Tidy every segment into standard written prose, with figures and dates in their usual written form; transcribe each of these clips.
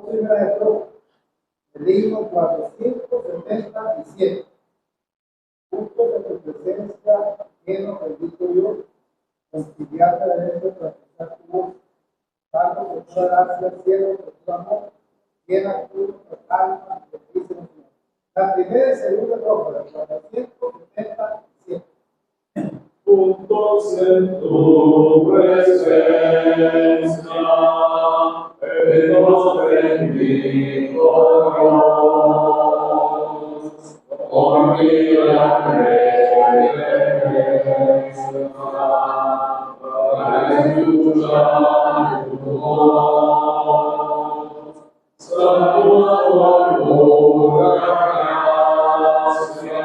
primera estrofa, el himno 477. Justo en tu presencia, lleno, bendito yo, conciliarte de dentro para escuchar tu voz. Tanto por toda gracia al cielo, por tu amor, llena tu alma de ti, Señor. La primera y segunda estrofa del 477. Juntos en tu presencia, hemos bendito Dios, por mi gran reverencia, para escuchar tu voz, saluda tu gracia,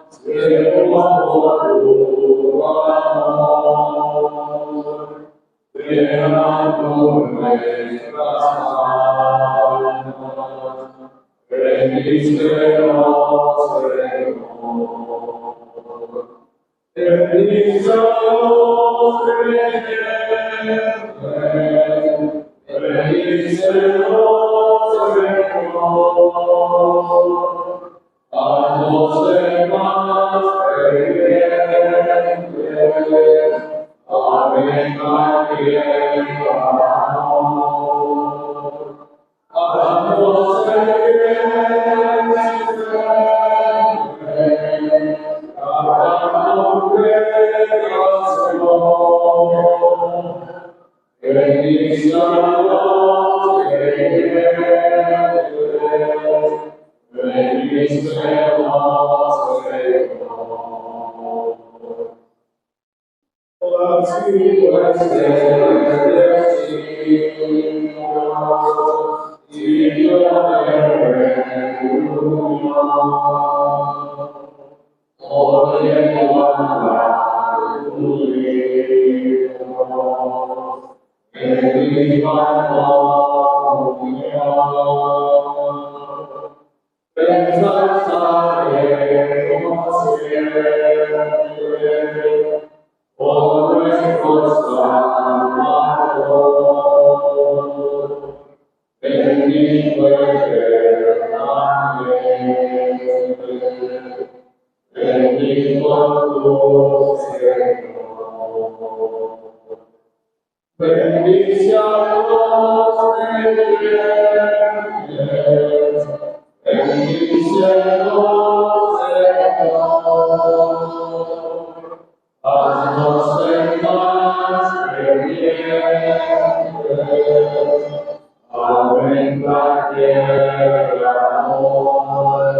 cielo por tu amor, llenando nuestras almas, bendícenos, Señor. Bendícenos, creyentes, bendícenos, Señor. A los demás creyentes, amén, también amor. A los creyentes, cantando congregación, bendiciones creyentes, bendícenos, Señor. Así y yo hoy en tu libro, en viva comunión, pensaremos siempre por nuestro Salvador, bendito eternamente, bendito tu Señor. Bendice a los creyentes, bendícenos, Señor. Haznos demás creyentes, aumenta el amor.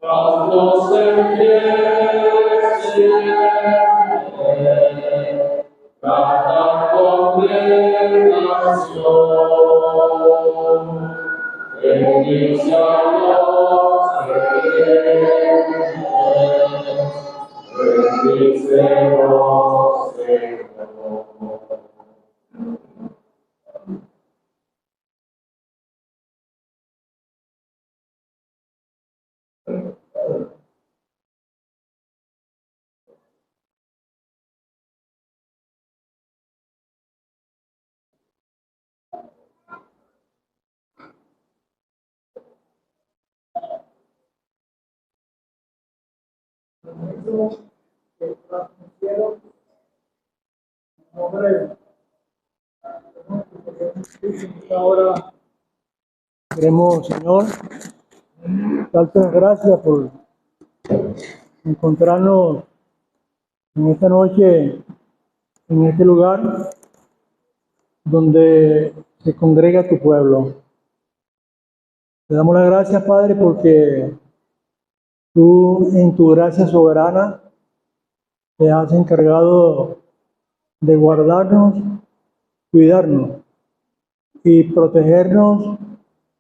Haznos fieles siempre, cada congregación, bendice a los creyentes, bendícenos, Señor. Que transmitieron nombre ahora queremos, Señor, darte las gracias por encontrarnos en esta noche, en este lugar donde se congrega tu pueblo. Te damos las gracias, Padre, porque tú en tu gracia soberana te has encargado de guardarnos, cuidarnos y protegernos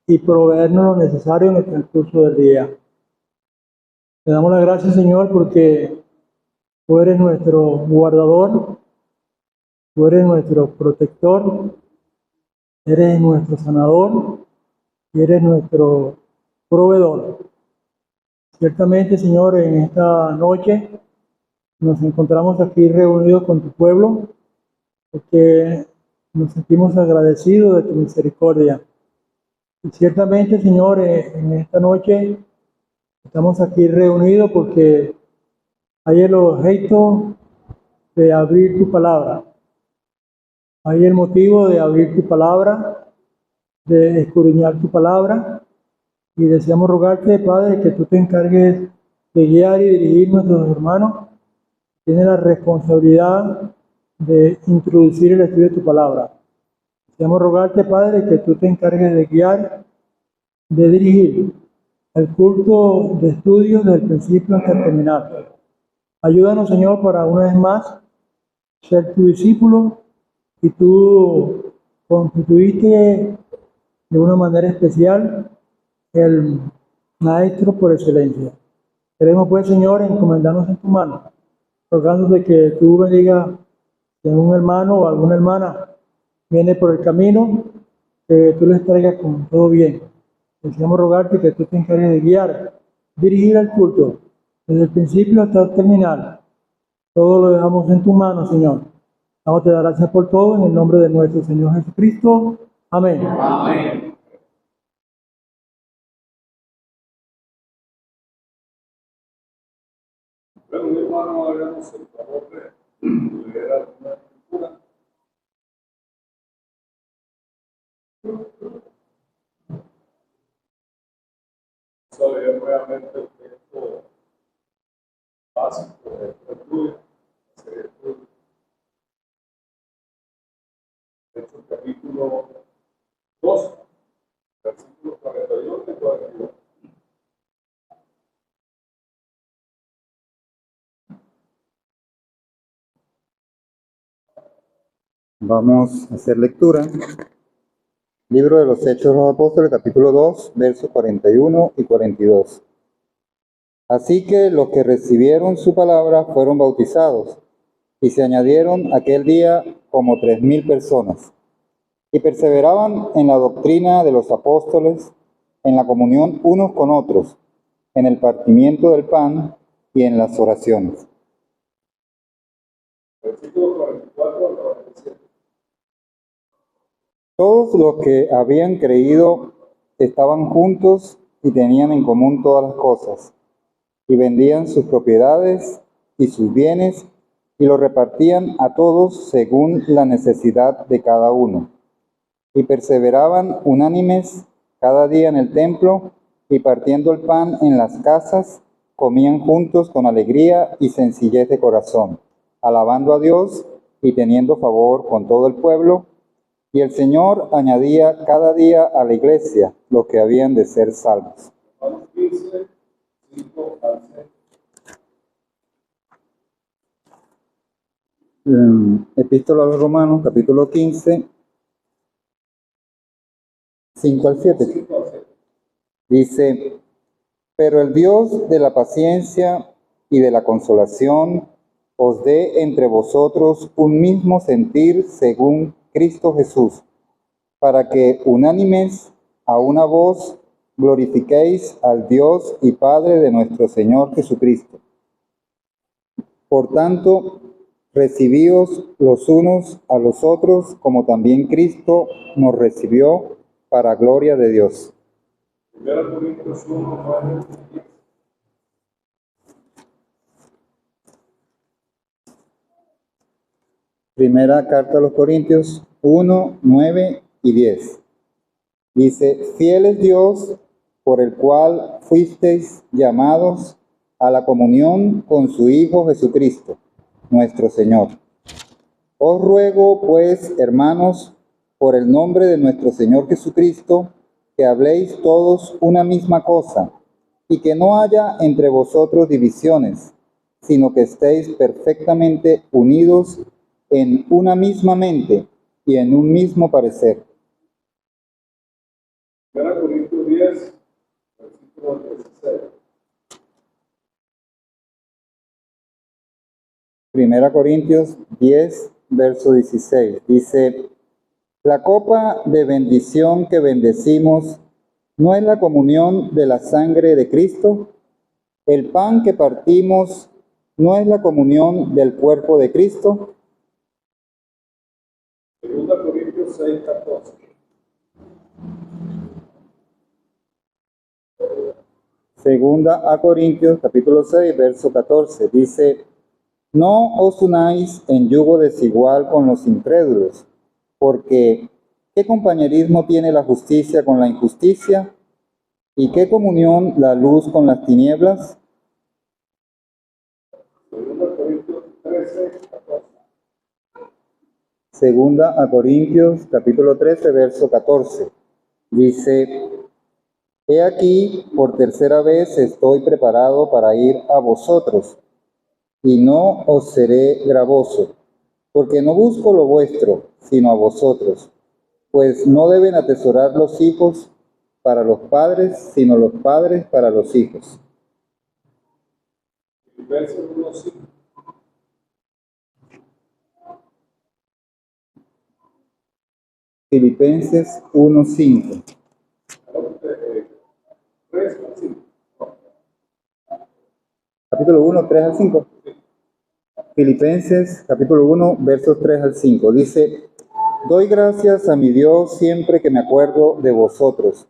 y proveernos lo necesario en el transcurso del día. Te damos las gracias, Señor, porque tú eres nuestro guardador, tú eres nuestro protector, eres nuestro sanador y eres nuestro proveedor. Ciertamente, Señor, en esta noche nos encontramos aquí reunidos con tu pueblo, porque Nos sentimos agradecidos de tu misericordia. Y ciertamente, Señor, en esta noche estamos aquí reunidos porque hay el objeto de abrir tu palabra. Hay el motivo de abrir tu palabra, de escudriñar tu palabra. Y deseamos rogarte, Padre, que tú te encargues de guiar y dirigir a nuestros hermanos. Tienes la responsabilidad de introducir el estudio de tu palabra. Deseamos rogarte, Padre, que tú te encargues de guiar, de dirigir el culto de estudio desde el principio hasta el terminar. Ayúdanos, Señor, para una vez más ser tu discípulo, y tú constituiste de una manera especial el maestro por excelencia. Queremos, pues, Señor, encomendarnos en tu mano, rogándote que tú bendigas si algún hermano o alguna hermana viene por el camino, que tú les traigas con todo bien. Deseamos rogarte que tú te encargues de guiar, dirigir el culto, desde el principio hasta el terminal. Todo lo dejamos en tu mano, Señor. Damos te dar gracias por todo en el nombre de nuestro Señor Jesucristo. Amén. Amén. Bueno, mi hermano, hagamos el favor de leer alguna escritura. Vamos a leer nuevamente el texto básico de esta estudio. Hechos capítulo 2, versículos 41 y 42. Vamos a hacer lectura. Libro de los Hechos de los Apóstoles, capítulo 2, versos 41 y 42. Así que los que recibieron su palabra fueron bautizados, y se añadieron aquel día como 3,000 personas. Y perseveraban en la doctrina de los apóstoles, en la comunión unos con otros, en el partimiento del pan y en las oraciones. Versículo 44 al 47. Todos los que habían creído estaban juntos y tenían en común todas las cosas, y vendían sus propiedades y sus bienes y los repartían a todos según la necesidad de cada uno. Y perseveraban unánimes cada día en el templo, y partiendo el pan en las casas, comían juntos con alegría y sencillez de corazón, alabando a Dios y teniendo favor con todo el pueblo. Y el Señor añadía cada día a la iglesia los que habían de ser salvos. Romanos 15, 5 al 6. Epístola a los Romanos, capítulo 15, 5 al 7. 5 al 7. Dice: pero el Dios de la paciencia y de la consolación os dé entre vosotros un mismo sentir según Cristo Jesús, para que unánimes a una voz glorifiquéis al Dios y Padre de nuestro Señor Jesucristo. Por tanto, recibíos los unos a los otros, como también Cristo nos recibió, para gloria de Dios. 1 Corintios 1, 9 y 10. Primera carta a los Corintios 1, 9 y 10. Dice: fiel es Dios, por el cual fuisteis llamados a la comunión con su Hijo Jesucristo, nuestro Señor. Os ruego, pues, hermanos, por el nombre de nuestro Señor Jesucristo, que habléis todos una misma cosa, y que no haya entre vosotros divisiones, sino que estéis perfectamente unidos en una misma mente y en un mismo parecer. 1 Corintios 10, versículo 16. Primera Corintios 10, verso 16. Dice: la copa de bendición que bendecimos, ¿no es la comunión de la sangre de Cristo? El pan que partimos, ¿no es la comunión del cuerpo de Cristo? 2 Corintios 6:14. Segunda a Corintios, capítulo 6, verso 14, dice: No os unáis en yugo desigual con los incrédulos, porque ¿qué compañerismo tiene la justicia con la injusticia? ¿Y qué comunión la luz con las tinieblas? 2 Corintios 13:14. Segunda a Corintios, capítulo 13, verso 14, dice: He aquí, por tercera vez estoy preparado para ir a vosotros, y no os seré gravoso, porque no busco lo vuestro, sino a vosotros, pues no deben atesorar los hijos para los padres, sino los padres para los hijos. Filipenses 1:5. Filipenses 1:5. 3:5. Capítulo 1, 3 al 5. Filipenses, capítulo 1, versos 3 al 5. Dice: Doy gracias a mi Dios siempre que me acuerdo de vosotros,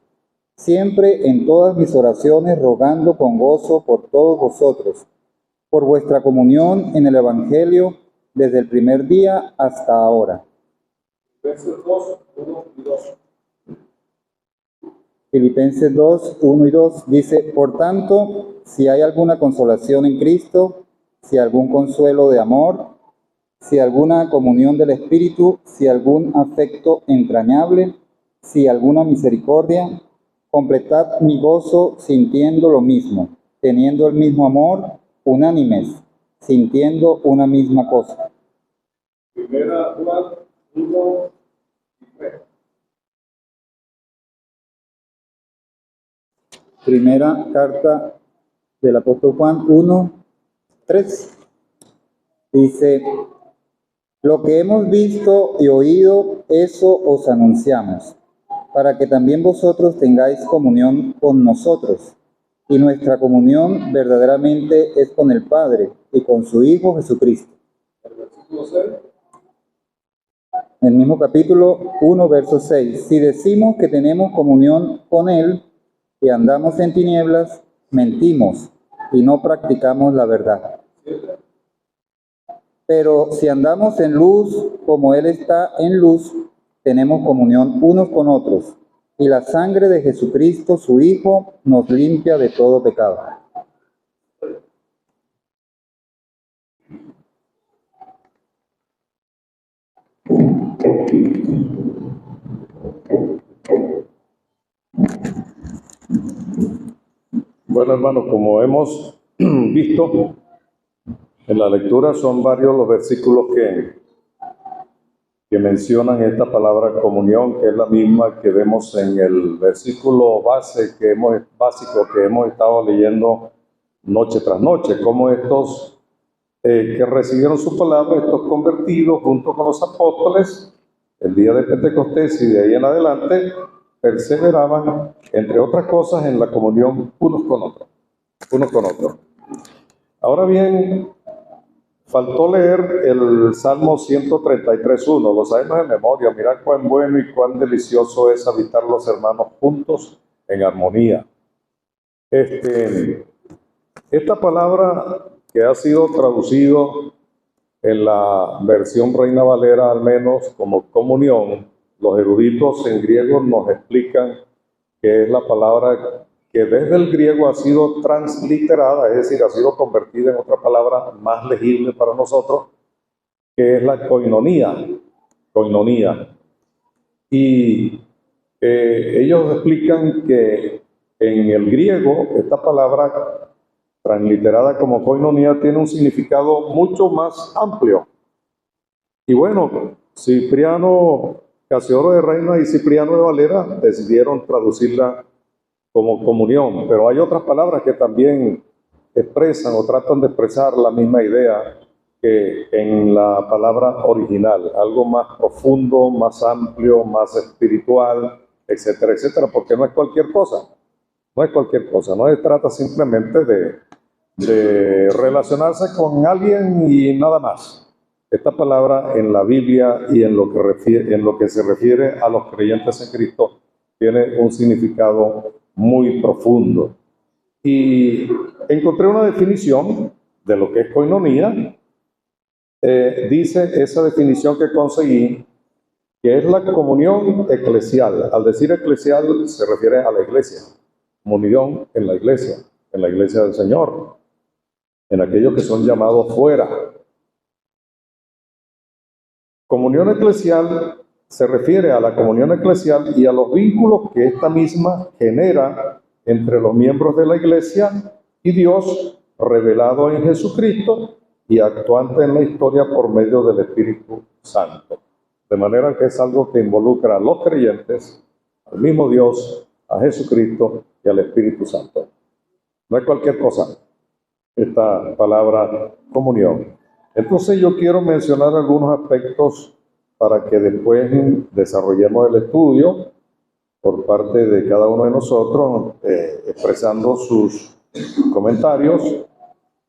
siempre en todas mis oraciones rogando con gozo por todos vosotros, por vuestra comunión en el Evangelio desde el primer día hasta ahora. Filipenses 2:1 y 2. Filipenses 2, 1 y 2 dice: Por tanto, si hay alguna consolación en Cristo, si algún consuelo de amor, si alguna comunión del Espíritu, si algún afecto entrañable, si alguna misericordia, completad mi gozo sintiendo lo mismo, teniendo el mismo amor, unánimes, sintiendo una misma cosa. Primera Juan 1 y 3. Primera carta del apóstol Juan 1, 3. Dice: Lo que hemos visto y oído, eso os anunciamos, para que también vosotros tengáis comunión con nosotros. Y nuestra comunión verdaderamente es con el Padre y con su Hijo Jesucristo. El versículo 6. En el mismo capítulo 1, verso 6. Si decimos que tenemos comunión con Él y andamos en tinieblas, mentimos y no practicamos la verdad. 7. Pero si andamos en luz, como Él está en luz, tenemos comunión unos con otros, y la sangre de Jesucristo, su Hijo, nos limpia de todo pecado. Bueno, hermanos, como hemos visto en la lectura, son varios los versículos que mencionan esta palabra comunión, que es la misma que vemos en el versículo básico que hemos estado leyendo noche tras noche, como estos que recibieron su palabra, estos convertidos junto con los apóstoles, el día de Pentecostés y de ahí en adelante, perseveraban, entre otras cosas, en la comunión unos con otros. Ahora bien, faltó leer el Salmo 133:1, lo sabemos de memoria. Mirad cuán bueno y cuán delicioso es habitar los hermanos juntos en armonía. Esta palabra que ha sido traducido en la versión Reina Valera, al menos como comunión, los eruditos en griego nos explican que es la palabra que desde el griego ha sido transliterada, es decir, ha sido convertida en otra palabra más legible para nosotros, que es la koinonía. Y ellos explican que en el griego esta palabra transliterada como koinonía tiene un significado mucho más amplio. Y bueno, Cipriano Casiodoro de Reina y Cipriano de Valera decidieron traducirla como comunión, pero hay otras palabras que también expresan o tratan de expresar la misma idea que en la palabra original, algo más profundo, más amplio, más espiritual, etcétera, etcétera, porque no es cualquier cosa, no se trata simplemente de relacionarse con alguien y nada más. esta palabra en la Biblia y en lo que se refiere a los creyentes en Cristo tiene un significado muy profundo. Y encontré una definición de lo que es coinonía. Dice esa definición que conseguí, que es la comunión eclesial. Al decir eclesial se refiere a la iglesia, comunión en la iglesia del Señor, en aquellos que son llamados fuera. Comunión eclesial se refiere a la comunión eclesial y a los vínculos que esta misma genera entre los miembros de la iglesia y Dios, revelado en Jesucristo y actuante en la historia por medio del Espíritu Santo. De manera que es algo que involucra a los creyentes, al mismo Dios, a Jesucristo y al Espíritu Santo. No es cualquier cosa esta palabra comunión. Entonces yo quiero mencionar algunos aspectos para que después desarrollemos el estudio por parte de cada uno de nosotros, expresando sus comentarios.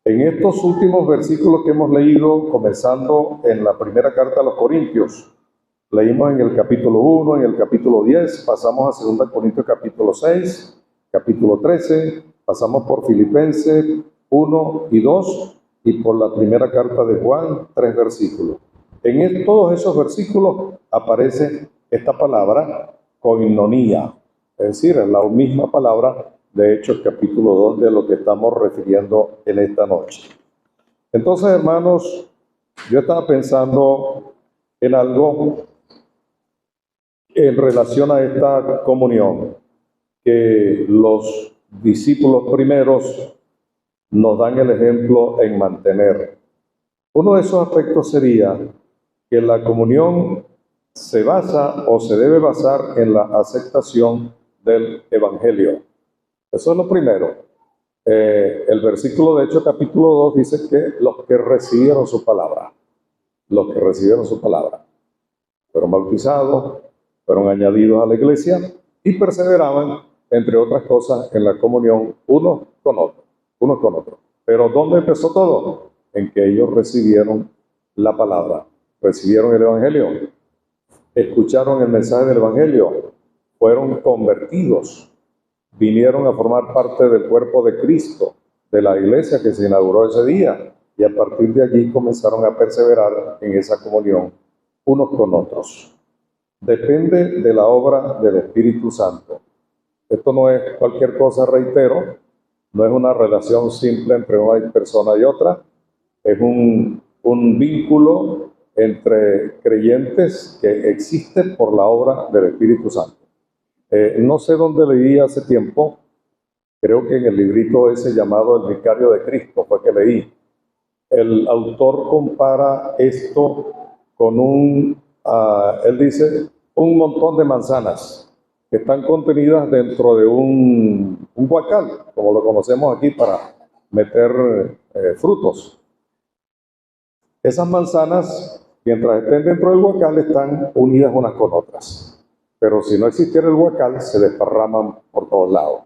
En estos últimos versículos que hemos leído, comenzando en la primera carta a los Corintios, leímos en el capítulo 1, en el capítulo 10, pasamos a 2 Corintios capítulo 6, capítulo 13, pasamos por Filipenses 1 y 2 y por la primera carta de Juan, 3 versículos. En todos esos versículos aparece esta palabra koinonía, es decir, es la misma palabra de Hechos capítulo 2 de lo que estamos refiriendo en esta noche. Entonces, hermanos, yo estaba pensando en algo en relación a esta comunión que los discípulos primeros nos dan el ejemplo en mantener. Uno de esos aspectos sería que la comunión se basa o se debe basar en la aceptación del Evangelio. Eso es lo primero. El versículo de Hechos capítulo 2 dice que los que recibieron su palabra, fueron bautizados, fueron añadidos a la iglesia y perseveraban, entre otras cosas, en la comunión unos con otros. Pero ¿dónde empezó todo? En que ellos recibieron la palabra, recibieron el Evangelio, escucharon el mensaje del Evangelio, fueron convertidos, vinieron a formar parte del cuerpo de Cristo, de la iglesia que se inauguró ese día, y a partir de allí comenzaron a perseverar en esa comunión unos con otros. Depende de la obra del Espíritu Santo. Esto no es cualquier cosa, reitero, no es una relación simple entre una persona y otra, es un vínculo entre creyentes que existe por la obra del Espíritu Santo. No sé dónde leí hace tiempo, creo que en el librito ese llamado El Vicario de Cristo fue que leí. El autor compara esto con él dice, un montón de manzanas que están contenidas dentro de un guacal, como lo conocemos aquí para meter frutos. Esas manzanas, mientras estén dentro del guacal, están unidas unas con otras. Pero si no existiera el guacal, se desparraman por todos lados.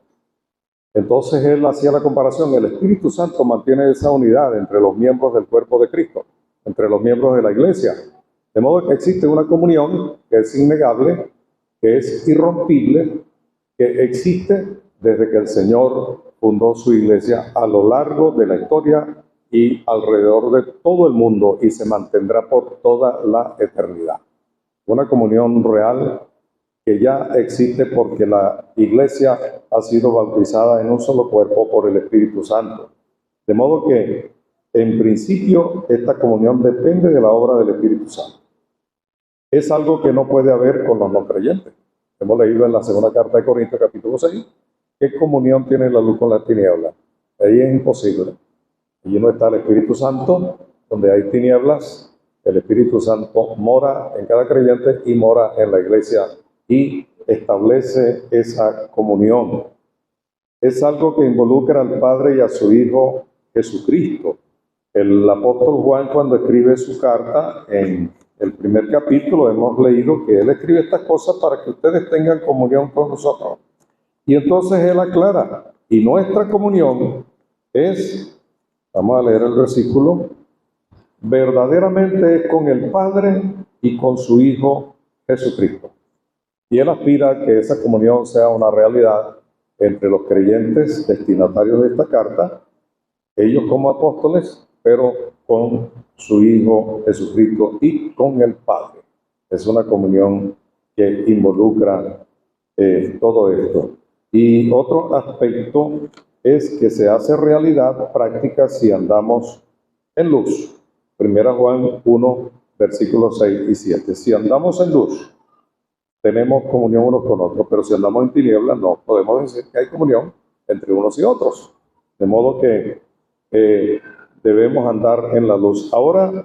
Entonces él hacía la comparación. El Espíritu Santo mantiene esa unidad entre los miembros del cuerpo de Cristo, entre los miembros de la iglesia. De modo que existe una comunión que es innegable, que es irrompible, que existe desde que el Señor fundó su iglesia a lo largo de la historia y alrededor de todo el mundo, y se mantendrá por toda la eternidad. Una comunión real que ya existe porque la iglesia ha sido bautizada en un solo cuerpo por el Espíritu Santo. De modo que, en principio, esta comunión depende de la obra del Espíritu Santo. Es algo que no puede haber con los no creyentes. Hemos leído en la segunda carta de Corintios, capítulo 6, ¿qué comunión tiene la luz con la tiniebla? Ahí es imposible. Allí no está el Espíritu Santo. Donde hay tinieblas, el Espíritu Santo mora en cada creyente y mora en la iglesia y establece esa comunión. Es algo que involucra al Padre y a su Hijo Jesucristo. El apóstol Juan, cuando escribe su carta, en el primer capítulo hemos leído que él escribe estas cosas para que ustedes tengan comunión con nosotros. Y entonces él aclara, y nuestra comunión es, vamos a leer el versículo, verdaderamente es con el Padre y con su Hijo Jesucristo. Y él aspira a que esa comunión sea una realidad entre los creyentes destinatarios de esta carta, ellos como apóstoles, pero con su Hijo Jesucristo y con el Padre. Es una comunión que involucra todo esto. Y otro aspecto es que se hace realidad práctica si andamos en luz. 1 Juan 1, versículos 6 y 7. Si andamos en luz, tenemos comunión unos con otros, pero si andamos en tinieblas, no podemos decir que hay comunión entre unos y otros. De modo que debemos andar en la luz. Ahora,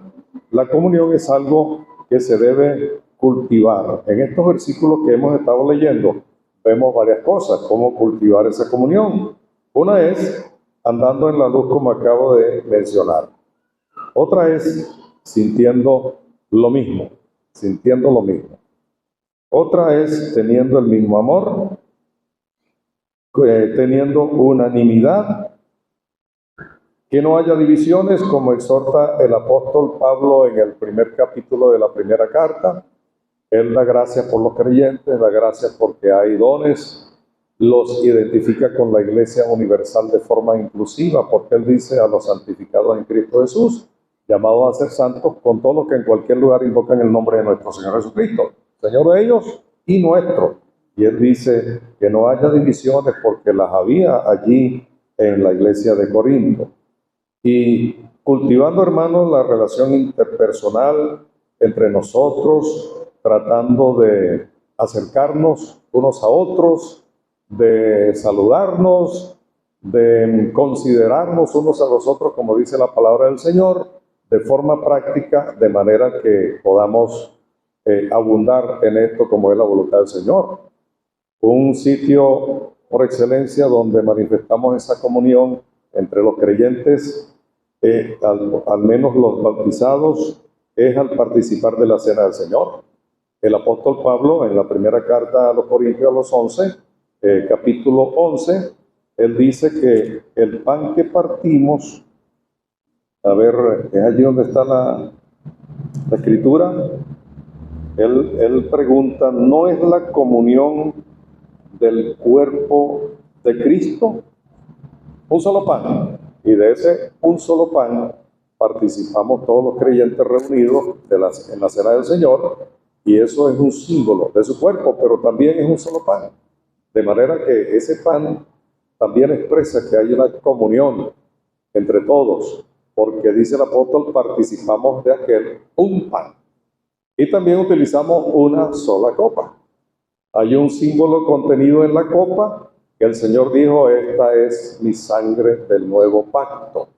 la comunión es algo que se debe cultivar. En estos versículos que hemos estado leyendo, vemos varias cosas, cómo cultivar esa comunión. Una es andando en la luz, como acabo de mencionar. Otra es sintiendo lo mismo, sintiendo lo mismo. Otra es teniendo el mismo amor, teniendo unanimidad, que no haya divisiones, como exhorta el apóstol Pablo en el primer capítulo de la primera carta. Él da gracias por los creyentes, da gracias porque hay dones, los identifica con la Iglesia Universal de forma inclusiva, porque él dice a los santificados en Cristo Jesús, llamados a ser santos, con todos los que en cualquier lugar invocan el nombre de nuestro Señor Jesucristo, Señor de ellos y nuestro. Y él dice que no haya divisiones porque las había allí en la iglesia de Corinto. Y cultivando, hermanos, la relación interpersonal entre nosotros, tratando de acercarnos unos a otros, de saludarnos, de considerarnos unos a los otros, como dice la palabra del Señor, de forma práctica, de manera que podamos abundar en esto como es la voluntad del Señor. Un sitio por excelencia donde manifestamos esa comunión entre los creyentes, al menos los bautizados, es al participar de la cena del Señor. El apóstol Pablo, en la primera carta a los Corintios, a los 11, capítulo 11, él dice que el pan que partimos, a ver, es allí donde está la escritura. Él pregunta, ¿no es la comunión del cuerpo de Cristo? Un solo pan. Y de ese un solo pan participamos todos los creyentes reunidos en la cena del Señor, y eso es un símbolo de su cuerpo, pero también es un solo pan. De manera que ese pan también expresa que hay una comunión entre todos, porque dice el apóstol, participamos de aquel un pan. Y también utilizamos una sola copa. Hay un símbolo contenido en la copa que el Señor dijo, esta es mi sangre del nuevo pacto.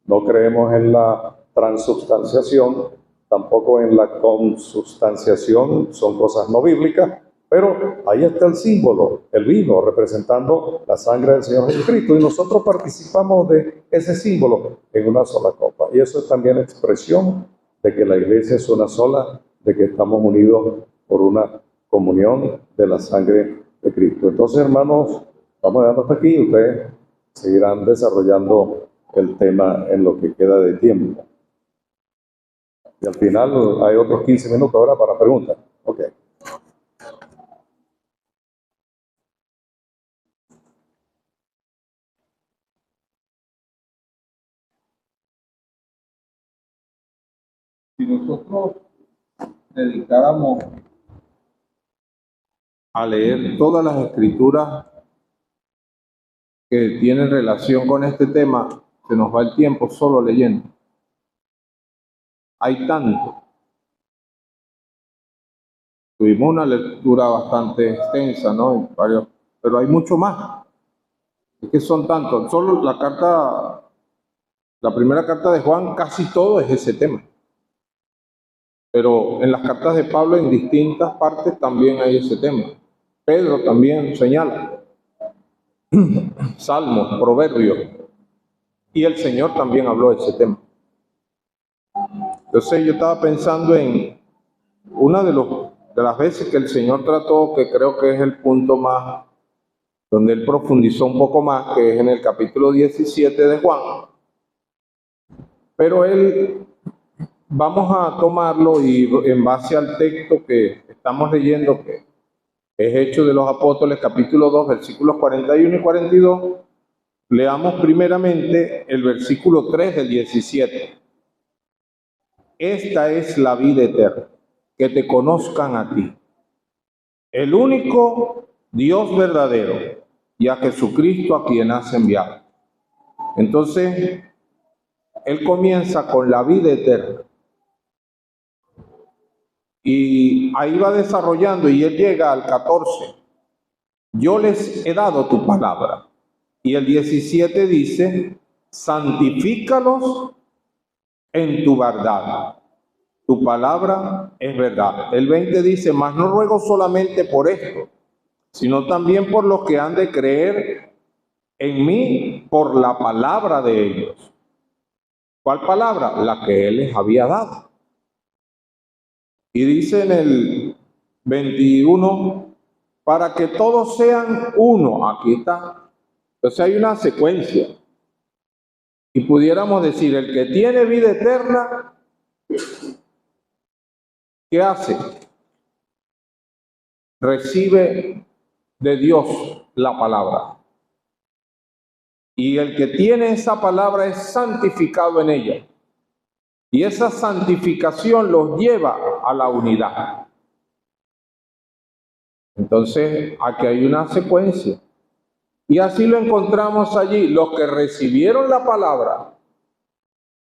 No creemos en la transubstanciación, tampoco en la consubstanciación, son cosas no bíblicas, pero ahí está el símbolo, el vino, representando la sangre del Señor Jesucristo, y nosotros participamos de ese símbolo en una sola copa. Y eso es también expresión de que la iglesia es una sola, de que estamos unidos por una comunión de la sangre de Cristo. Entonces, hermanos, vamos dejando hasta aquí, ustedes seguirán desarrollando el tema en lo que queda de tiempo. Y al final hay otros 15 minutos ahora para preguntas. Ok. Si nosotros dedicáramos a leer todas las escrituras que tienen relación con este tema, se nos va el tiempo solo leyendo. Hay tanto. Tuvimos una lectura bastante extensa, ¿no? Pero hay mucho más. Es que son tantos. Solo la primera carta de Juan, casi todo es ese tema. Pero en las cartas de Pablo, en distintas partes, también hay ese tema. Pedro también señala. Salmos, Proverbios. Y el Señor también habló de ese tema. Entonces yo estaba pensando en una de las veces que el Señor trató, que creo que es el punto más, donde Él profundizó un poco más, que es en el capítulo 17 de Juan. Pero Él vamos a tomarlo y en base al texto que estamos leyendo, que es Hechos de los Apóstoles, capítulo 2, versículos 41 y 42, leamos primeramente el versículo 3 del 17. Esta es la vida eterna, que te conozcan a ti, el único Dios verdadero, y a Jesucristo a quien has enviado. Entonces, él comienza con la vida eterna. Y ahí va desarrollando y él llega al 14. Yo les he dado tu palabra. Y el 17 dice, santifícalos en tu verdad. Tu palabra es verdad. El 20 dice, mas no ruego solamente por esto, sino también por los que han de creer en mí por la palabra de ellos. ¿Cuál palabra? La que él les había dado. Y dice en el 21, para que todos sean uno. Aquí está. Entonces hay una secuencia. Y pudiéramos decir, el que tiene vida eterna, ¿qué hace? Recibe de Dios la palabra. Y el que tiene esa palabra es santificado en ella. Y esa santificación los lleva a la unidad. Entonces, aquí hay una secuencia. Y así lo encontramos allí. Los que recibieron la palabra,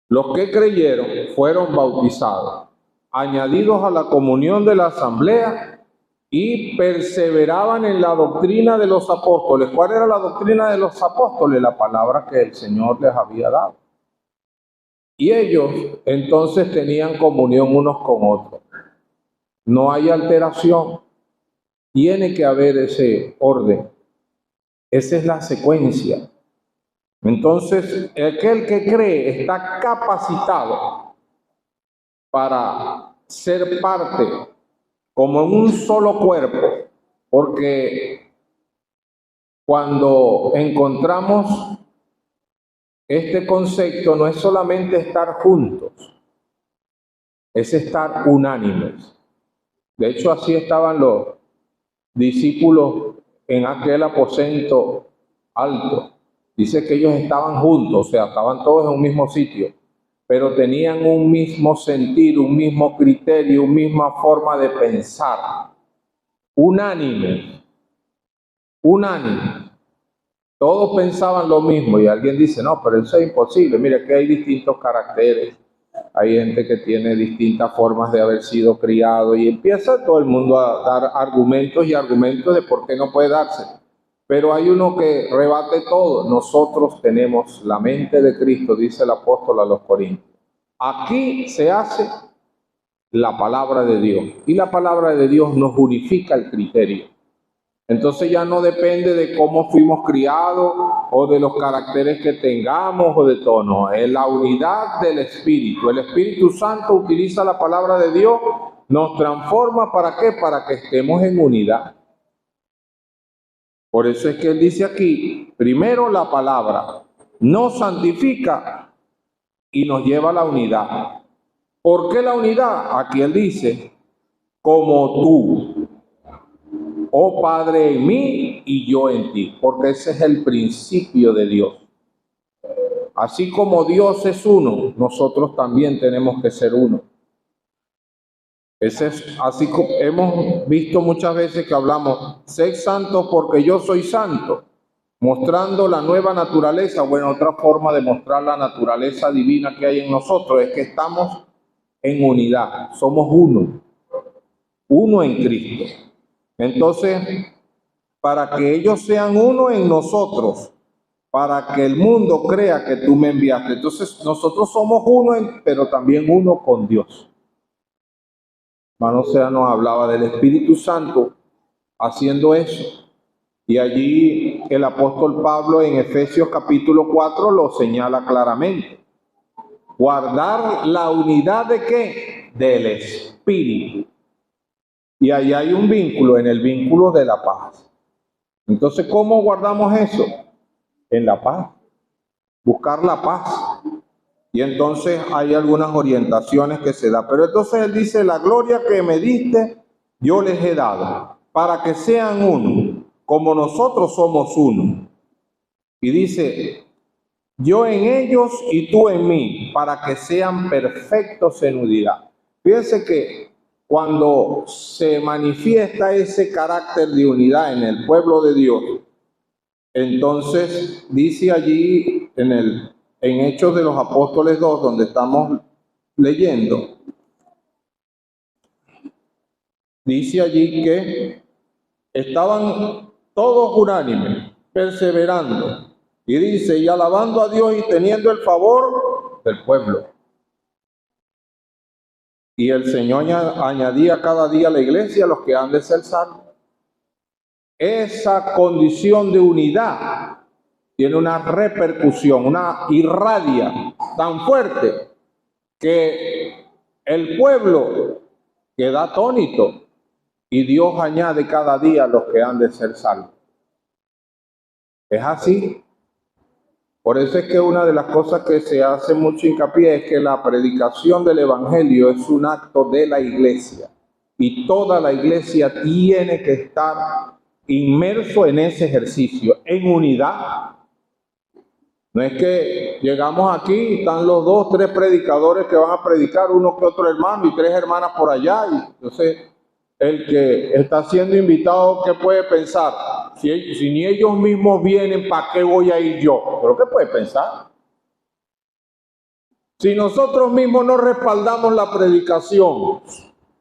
los que creyeron, fueron bautizados, añadidos a la comunión de la asamblea y perseveraban en la doctrina de los apóstoles. ¿Cuál era la doctrina de los apóstoles? La palabra que el Señor les había dado. Y ellos entonces tenían comunión unos con otros. No hay alteración. Tiene que haber ese orden. Esa es la secuencia. Entonces, aquel que cree está capacitado para ser parte como en un solo cuerpo, porque cuando encontramos este concepto no es solamente estar juntos, es estar unánimes. De hecho, así estaban los discípulos en aquel aposento alto. Dice que ellos estaban juntos, o sea, estaban todos en un mismo sitio, pero tenían un mismo sentir, un mismo criterio, una misma forma de pensar. Unánime. Todos pensaban lo mismo y alguien dice, no, pero eso es imposible. Mira que hay distintos caracteres. Hay gente que tiene distintas formas de haber sido criado y empieza todo el mundo a dar argumentos y argumentos de por qué no puede darse. Pero hay uno que rebate todo. Nosotros tenemos la mente de Cristo, dice el apóstol a los Corintios. Aquí se hace la palabra de Dios y la palabra de Dios nos unifica el criterio. Entonces ya no depende de cómo fuimos criados o de los caracteres que tengamos o de todo, no, es la unidad del Espíritu. El Espíritu Santo utiliza la palabra de Dios, nos transforma, ¿para qué? Para que estemos en unidad. Por eso es que él dice aquí, primero la palabra nos santifica y nos lleva a la unidad. ¿Por qué la unidad? Aquí él dice, como tú, oh Padre, en mí y yo en ti, porque ese es el principio de Dios. Así como Dios es uno, nosotros también tenemos que ser uno. Ese es así como hemos visto muchas veces que hablamos, sed santos porque yo soy santo, mostrando la nueva naturaleza. Bueno, otra forma de mostrar la naturaleza divina que hay en nosotros es que estamos en unidad, somos uno en Cristo. Entonces, para que ellos sean uno en nosotros, para que el mundo crea que tú me enviaste. Entonces, nosotros somos uno, pero también uno con Dios. Hermano Sea nos hablaba del Espíritu Santo haciendo eso. Y allí el apóstol Pablo en Efesios capítulo 4 lo señala claramente. Guardar la unidad ¿de qué? Del Espíritu. Y ahí hay un vínculo, en el vínculo de la paz. Entonces, ¿cómo guardamos eso? En la paz. Buscar la paz. Y entonces hay algunas orientaciones que se da. Pero entonces él dice, la gloria que me diste, yo les he dado, para que sean uno, como nosotros somos uno. Y dice, yo en ellos y tú en mí, para que sean perfectos en unidad. Fíjense que cuando se manifiesta ese carácter de unidad en el pueblo de Dios, entonces dice allí en Hechos de los Apóstoles 2, donde estamos leyendo, dice allí que estaban todos unánimes, perseverando, y dice, y alabando a Dios y teniendo el favor del pueblo. Y el Señor añadía cada día a la iglesia a los que han de ser salvos. Esa condición de unidad tiene una repercusión, una irradia tan fuerte que el pueblo queda atónito y Dios añade cada día a los que han de ser salvos. Es así. Por eso es que una de las cosas que se hace mucho hincapié es que la predicación del evangelio es un acto de la iglesia y toda la iglesia tiene que estar inmerso en ese ejercicio, en unidad. No es que llegamos aquí y están los 2, 3 predicadores que van a predicar, uno que otro hermano y 3 hermanas por allá, y entonces el que está siendo invitado, ¿qué puede pensar? Si ni ellos mismos vienen, ¿para qué voy a ir yo? ¿Pero qué puede pensar? Si nosotros mismos no respaldamos la predicación,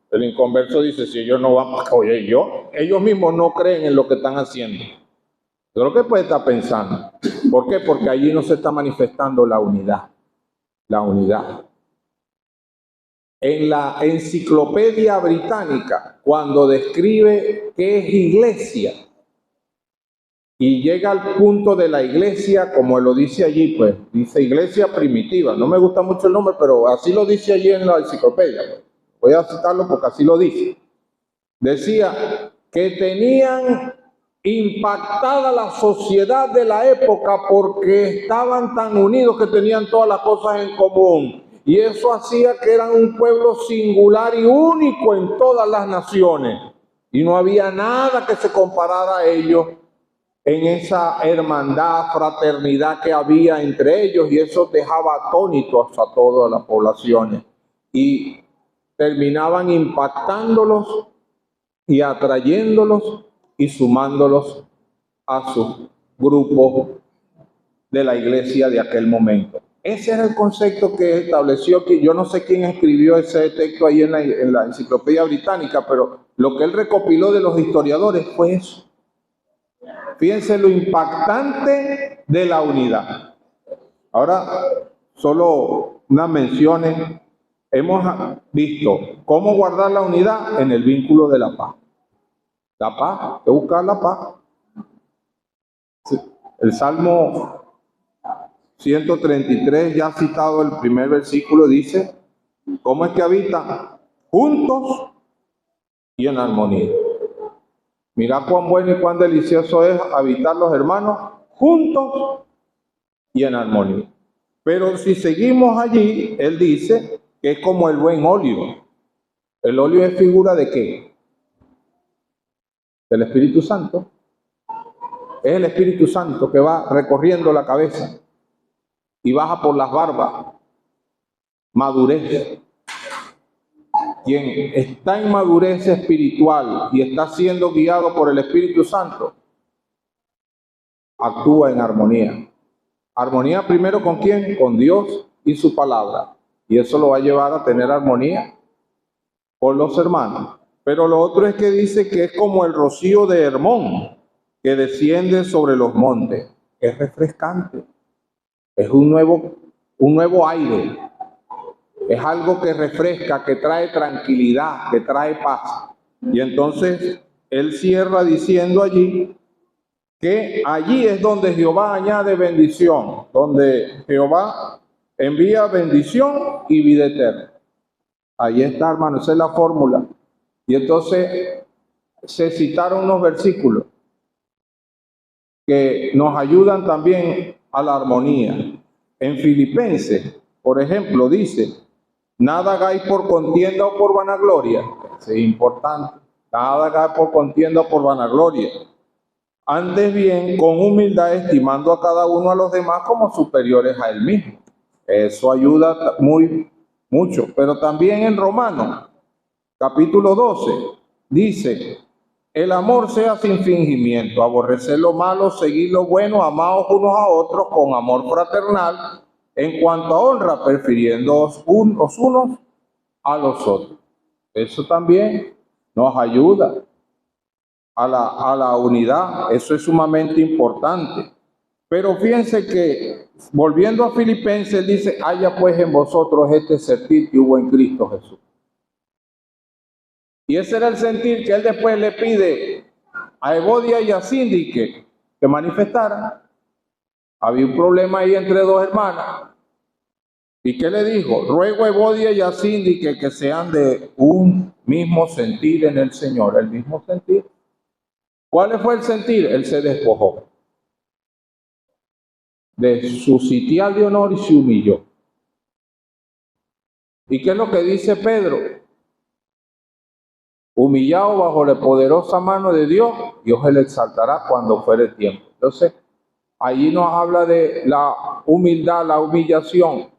el inconverso dice, si ellos no van, ¿para qué voy a ir yo? Ellos mismos no creen en lo que están haciendo. ¿Pero lo que puede estar pensando? ¿Por qué? Porque allí no se está manifestando la unidad. La unidad. En la Enciclopedia Británica, cuando describe qué es iglesia, y llega al punto de la iglesia, como lo dice allí, pues, dice iglesia primitiva. No me gusta mucho el nombre, pero así lo dice allí en la enciclopedia. Pues. Voy a citarlo porque así lo dice. Decía que tenían impactada la sociedad de la época porque estaban tan unidos que tenían todas las cosas en común. Y eso hacía que eran un pueblo singular y único en todas las naciones. Y no había nada que se comparara a ellos en esa hermandad, fraternidad que había entre ellos. Y eso dejaba atónitos a todas las poblaciones. Y terminaban impactándolos y atrayéndolos y sumándolos a su grupo de la iglesia de aquel momento. Ese era el concepto que estableció, que yo no sé quién escribió ese texto ahí en la Enciclopedia Británica, pero lo que él recopiló de los historiadores fue eso. Fíjense lo impactante de la unidad. Ahora, solo unas menciones. Hemos visto cómo guardar la unidad en el vínculo de la paz. La paz, hay que buscar la paz. El Salmo 133, ya citado el primer versículo, dice, ¿cómo es que habitan? Juntos y en armonía. Mira cuán bueno y cuán delicioso es habitar los hermanos juntos y en armonía. Pero si seguimos allí, él dice que es como el buen óleo. ¿El óleo es figura de qué? Del Espíritu Santo. Es el Espíritu Santo que va recorriendo la cabeza y baja por las barbas. Madurez. Quien está en madurez espiritual y está siendo guiado por el Espíritu Santo, actúa en armonía. Armonía primero ¿con quién? Con Dios y su palabra. Y eso lo va a llevar a tener armonía con los hermanos. Pero lo otro es que dice que es como el rocío de Hermón que desciende sobre los montes. Es refrescante. Es un nuevo aire. Es algo que refresca, que trae tranquilidad, que trae paz. Y entonces él cierra diciendo allí que allí es donde Jehová añade bendición, donde Jehová envía bendición y vida eterna. Ahí está, hermano, esa es la fórmula. Y entonces se citaron unos versículos que nos ayudan también a la armonía. En Filipenses, Por ejemplo, dice, nada hagáis por contienda o por vanagloria. Eso es importante. Nada hagáis por contienda o por vanagloria. Antes bien, con humildad, estimando a cada uno a los demás como superiores a él mismo. Eso ayuda mucho. Pero también en Romanos, capítulo 12, dice, el amor sea sin fingimiento, aborrecer lo malo, seguir lo bueno, amaos unos a otros con amor fraternal, en cuanto a honra, prefiriéndoos los unos a los otros. Eso también nos ayuda a la unidad. Eso es sumamente importante. Pero fíjense que, volviendo a Filipenses, dice, haya pues en vosotros este sentir que hubo en Cristo Jesús. Y ese era el sentir que él después le pide a Evodia y a Síndique que manifestaran. Había un problema ahí entre dos hermanas. ¿Y qué le dijo? Ruego a Evodia y a Síndique que sean de un mismo sentir en el Señor, el mismo sentir. ¿Cuál fue el sentir? Él se despojó de su sitial de honor y se humilló. ¿Y qué es lo que dice Pedro? Humillado bajo la poderosa mano de Dios, Dios le exaltará cuando fuere el tiempo. Entonces, allí nos habla de la humildad, la humillación.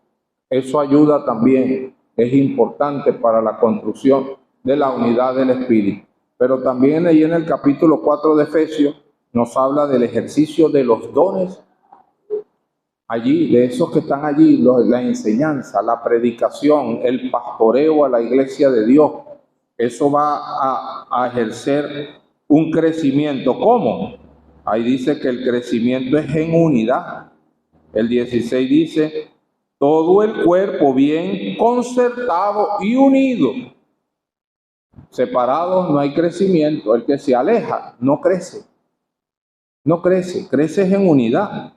Eso ayuda también, es importante para la construcción de la unidad del Espíritu. Pero también ahí en el capítulo 4 de Efesios nos habla del ejercicio de los dones. Allí, de esos que están allí, la enseñanza, la predicación, el pastoreo a la iglesia de Dios. Eso va a ejercer un crecimiento. ¿Cómo? Ahí dice que el crecimiento es en unidad. El 16 dice, todo el cuerpo bien concertado y unido. Separados no hay crecimiento. El que se aleja no crece. No crece, crece en unidad.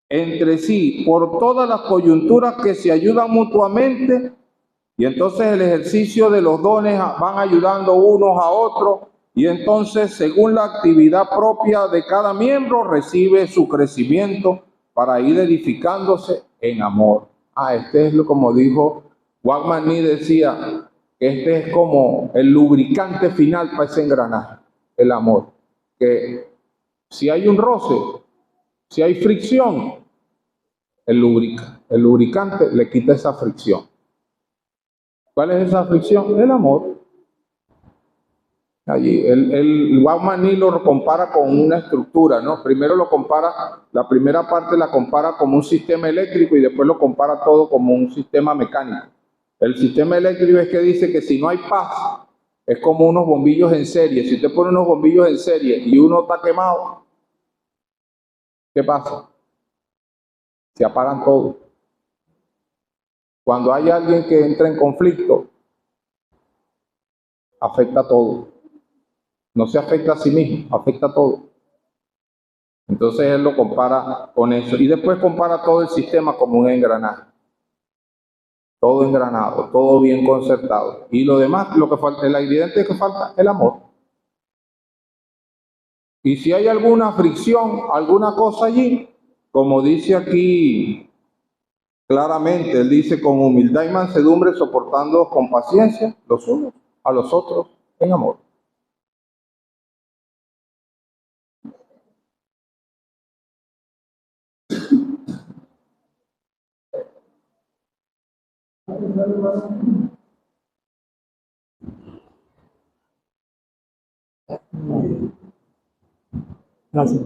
Entre sí, por todas las coyunturas que se ayudan mutuamente. Y entonces el ejercicio de los dones van ayudando unos a otros. Y entonces, según la actividad propia de cada miembro, recibe su crecimiento para ir edificándose en amor. Este es lo como dijo Wagner Nee, decía, este es como el lubricante final para ese engranaje, el amor. Que si hay un roce, si hay fricción, el lubricante le quita esa fricción. ¿Cuál es esa fricción? El amor. Allí, el Wagner Nee lo compara con una estructura, ¿no? Primero lo compara, la primera parte la compara como un sistema eléctrico y después lo compara todo como un sistema mecánico. El sistema eléctrico es que dice que si no hay paz, es como unos bombillos en serie. Si usted pone unos bombillos en serie y uno está quemado, ¿qué pasa? Se apagan todos. Cuando hay alguien que entra en conflicto, afecta a todo. No se afecta a sí mismo, afecta a todo. Entonces él lo compara con eso. Y después compara todo el sistema como un engranaje. Todo engranado, todo bien concertado. Y lo demás, lo que falta, el ingrediente que falta, el amor. Y si hay alguna fricción, alguna cosa allí, como dice aquí claramente, él dice con humildad y mansedumbre, soportando con paciencia los unos a los otros en amor. Gracias.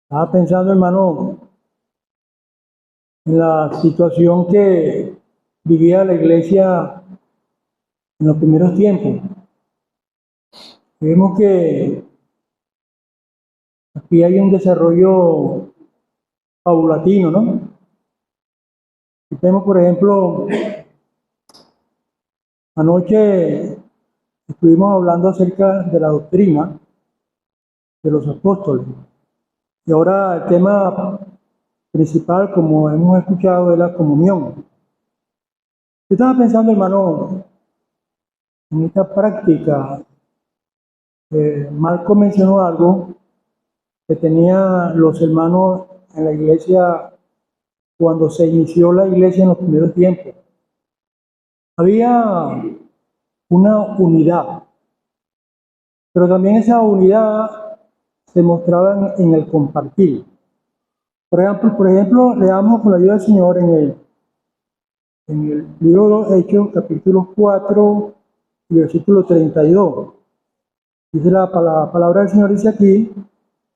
Estaba pensando, hermano, en la situación que vivía la iglesia en los primeros tiempos. Vemos que aquí hay un desarrollo paulatino, ¿no? Y tenemos, por ejemplo, anoche estuvimos hablando acerca de la doctrina de los apóstoles. Y ahora el tema principal, como hemos escuchado, es la comunión. Yo estaba pensando, hermano, en esta práctica. Marco mencionó algo que tenía los hermanos en la iglesia cuando se inició la iglesia en los primeros tiempos. Había una unidad, pero también esa unidad se mostraba en el compartir. Por ejemplo, leamos con la ayuda del Señor en el libro de Hechos, capítulo 4, versículo 32. Dice la palabra del Señor, dice aquí,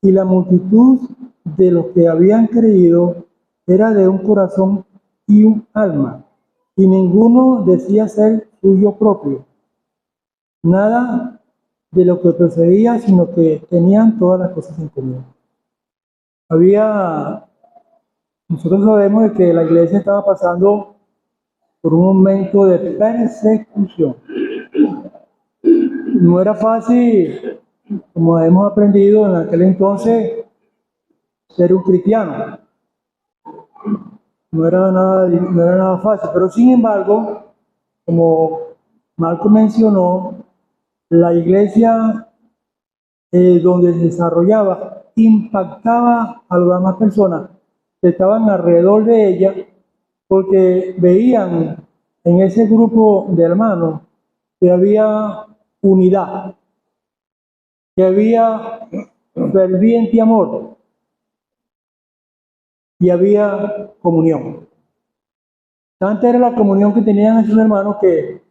y la multitud de los que habían creído era de un corazón y un alma, y ninguno decía ser suyo propio, nada de lo que poseía, sino que tenían todas las cosas en común. Nosotros sabemos de que la iglesia estaba pasando por un momento de persecución. No era fácil, como hemos aprendido en aquel entonces, ser un cristiano. No era nada fácil, pero sin embargo, como Marco mencionó, la iglesia donde se desarrollaba impactaba a las demás personas que estaban alrededor de ella, porque veían en ese grupo de hermanos que había unidad, que había ferviente amor y había comunión. Tanta era la comunión que tenían esos hermanos que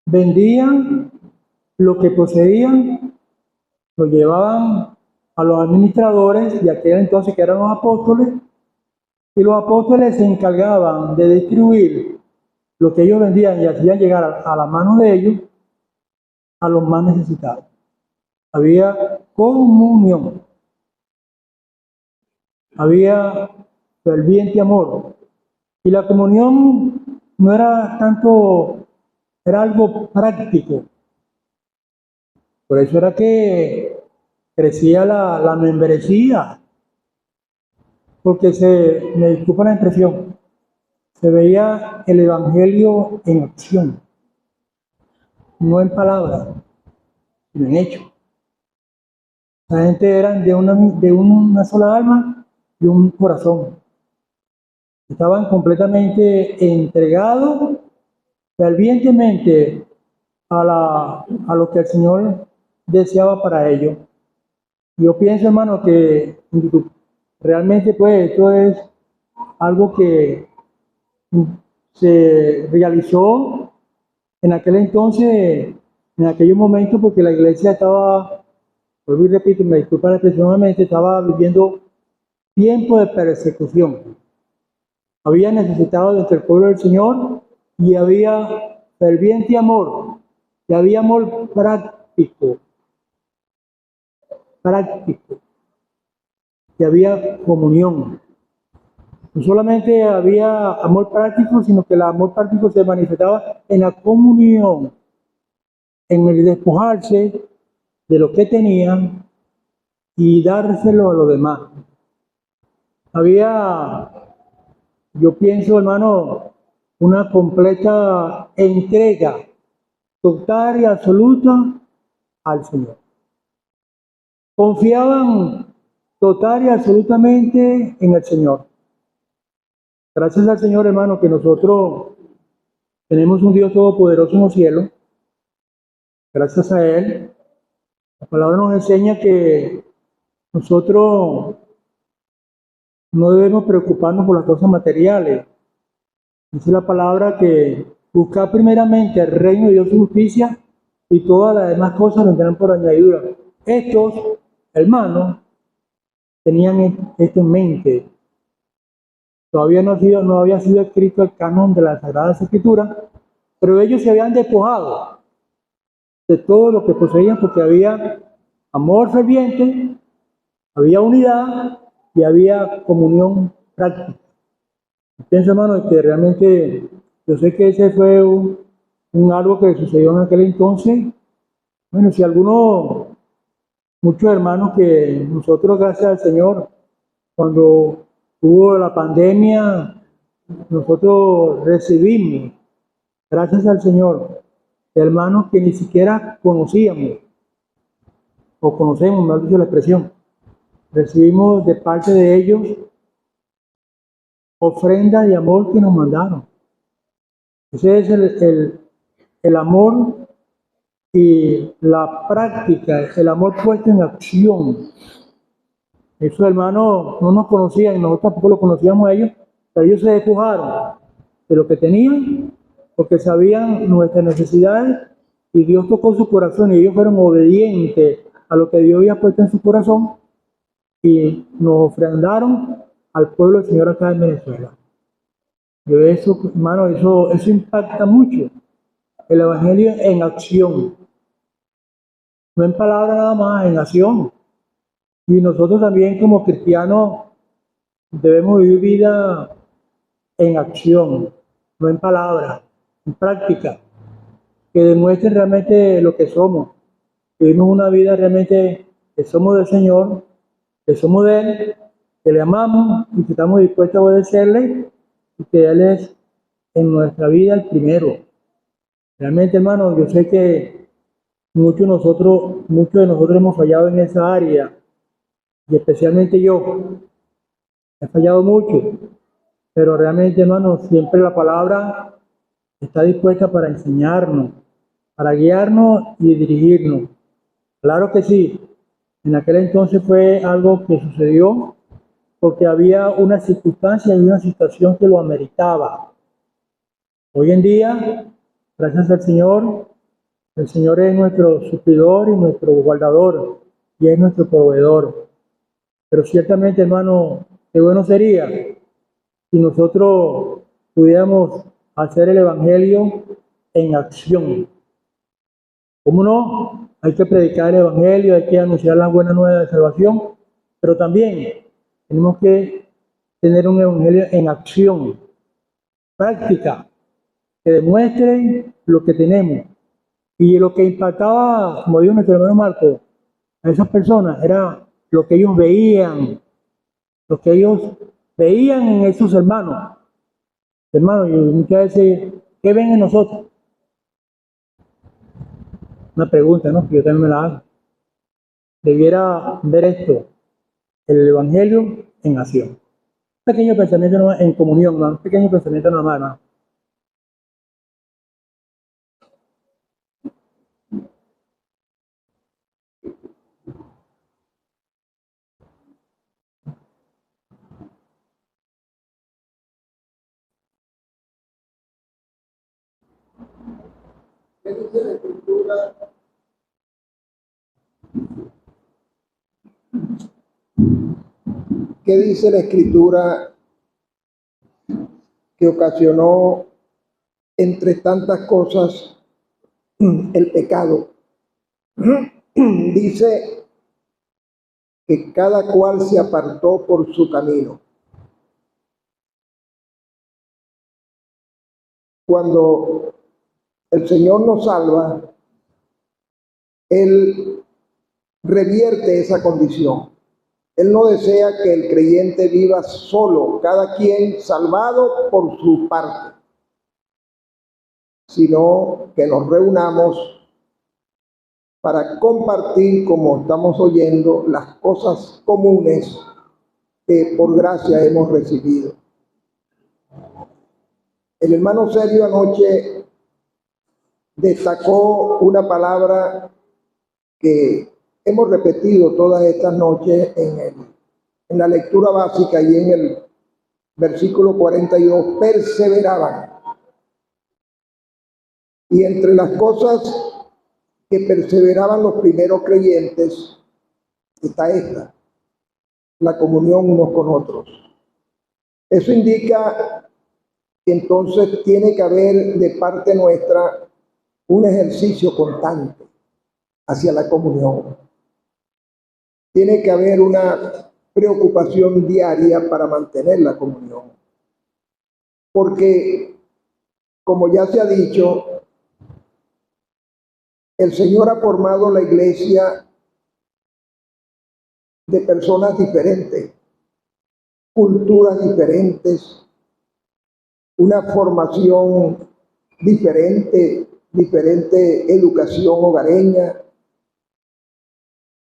vendían lo que poseían, lo llevaban a los administradores de aquel entonces que eran los apóstoles, y los apóstoles se encargaban de distribuir lo que ellos vendían y hacían llegar a la mano de ellos a los más necesitados. Había comunión, había ferviente amor, y la comunión no era tanto, era algo práctico. Por eso era que crecía la membresía, porque me disculpa la expresión, se veía el evangelio en acción, no en palabras, sino en hechos. La gente era de una sola alma y un corazón. Estaban completamente entregados fervientemente a lo que el Señor deseaba para ellos. Yo pienso, hermano, que realmente pues esto es algo que se realizó en aquel entonces, en aquellos momentos, porque la iglesia estaba, vuelvo y repito, me disculpan la expresión, estaba viviendo tiempo de persecución. Había necesitado entre el pueblo del Señor y había ferviente amor, y había amor práctico, y había comunión. No solamente había amor práctico, sino que el amor práctico se manifestaba en la comunión, en el despojarse de lo que tenían y dárselo a los demás. Yo pienso, hermano, una completa entrega total y absoluta al Señor. Confiaban total y absolutamente en el Señor. Gracias al Señor, hermano, que nosotros tenemos un Dios todopoderoso en los cielos. Gracias a Él, la palabra nos enseña que nosotros no debemos preocuparnos por las cosas materiales. Dice la palabra que buscar primeramente el reino de Dios y su justicia, y todas las demás cosas vendrán por añadidura. Estos hermanos tenían esto en mente. Todavía no había sido escrito el canon de las Sagradas Escrituras, pero ellos se habían despojado de todo lo que poseían, porque había amor ferviente, había unidad y había comunión práctica. Pienso, hermano, que realmente yo sé que ese fue algo que sucedió en aquel entonces. Bueno, si muchos hermanos que nosotros, gracias al Señor, cuando hubo la pandemia, nosotros recibimos, gracias al Señor, hermanos que ni siquiera conocíamos, o conocemos, mejor dicho la expresión. Recibimos de parte de ellos ofrenda de amor que nos mandaron. Ese es el amor y la práctica, el amor puesto en acción. Esos hermanos no nos conocían, nosotros tampoco los conocíamos a ellos, pero ellos se despojaron de lo que tenían, porque sabían nuestras necesidades, y Dios tocó su corazón, y ellos fueron obedientes a lo que Dios había puesto en su corazón, y nos ofrendaron al pueblo del Señor acá en Venezuela. Yo eso, hermano, eso impacta mucho. El Evangelio en acción. No en palabras nada más, en acción. Y nosotros también como cristianos debemos vivir vida en acción, no en palabras, en práctica, que demuestre realmente lo que somos. Vivimos una vida realmente que somos del Señor, que somos de Él, que le amamos y que estamos dispuestos a obedecerle, y que Él es en nuestra vida el primero. Realmente, hermano, yo sé que muchos de nosotros hemos fallado en esa área, y especialmente yo. He fallado mucho, pero realmente, hermano, siempre la palabra está dispuesta para enseñarnos, para guiarnos y dirigirnos. Claro que sí, en aquel entonces fue algo que sucedió porque había una circunstancia y una situación que lo ameritaba. Hoy en día, gracias al Señor, el Señor es nuestro suplidor y nuestro guardador, y es nuestro proveedor. Pero ciertamente, hermano, qué bueno sería si nosotros pudiéramos hacer el Evangelio en acción. ¿Cómo no? Hay que predicar el Evangelio, hay que anunciar la buena nueva de salvación, pero también tenemos que tener un Evangelio en acción, práctica, que demuestre lo que tenemos. Y lo que impactaba, como dijo nuestro hermano Marco, a esas personas era lo que ellos veían, lo que ellos veían en esos hermanos. Hermanos, y muchas veces, ¿qué ven en nosotros? Una pregunta, ¿no? Que yo también me la hago. Debiera ver esto, el Evangelio en acción. Un pequeño pensamiento nomás, en comunión, ¿no? Un pequeño pensamiento nomás, ¿no? ¿Qué dice la Escritura que ocasionó, entre tantas cosas, el pecado? Dice que cada cual se apartó por su camino. Cuando el Señor nos salva, Él revierte esa condición. Él no desea que el creyente viva solo, cada quien salvado por su parte, sino que nos reunamos para compartir, como estamos oyendo, las cosas comunes que por gracia hemos recibido. El hermano Sergio anoche destacó una palabra que hemos repetido todas estas noches en la lectura básica y en el versículo 42, perseveraban. Y entre las cosas que perseveraban los primeros creyentes está esta, la comunión unos con otros. Eso indica que entonces tiene que haber de parte nuestra un ejercicio constante hacia la comunión. Tiene que haber una preocupación diaria para mantener la comunión. Porque, como ya se ha dicho, el Señor ha formado la iglesia de personas diferentes, culturas diferentes, una formación diferente, diferente educación hogareña,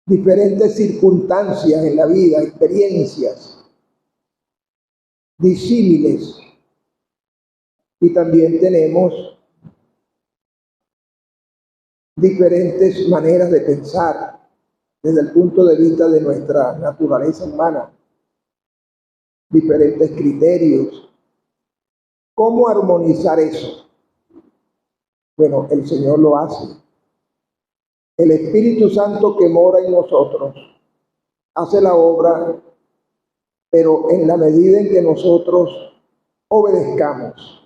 diferentes circunstancias en la vida, experiencias. disímiles. Y también tenemos diferentes maneras de pensar desde el punto de vista de nuestra naturaleza humana, diferentes criterios. ¿Cómo armonizar eso? Bueno, el Señor lo hace. El Espíritu Santo que mora en nosotros hace la obra, pero en la medida en que nosotros obedezcamos.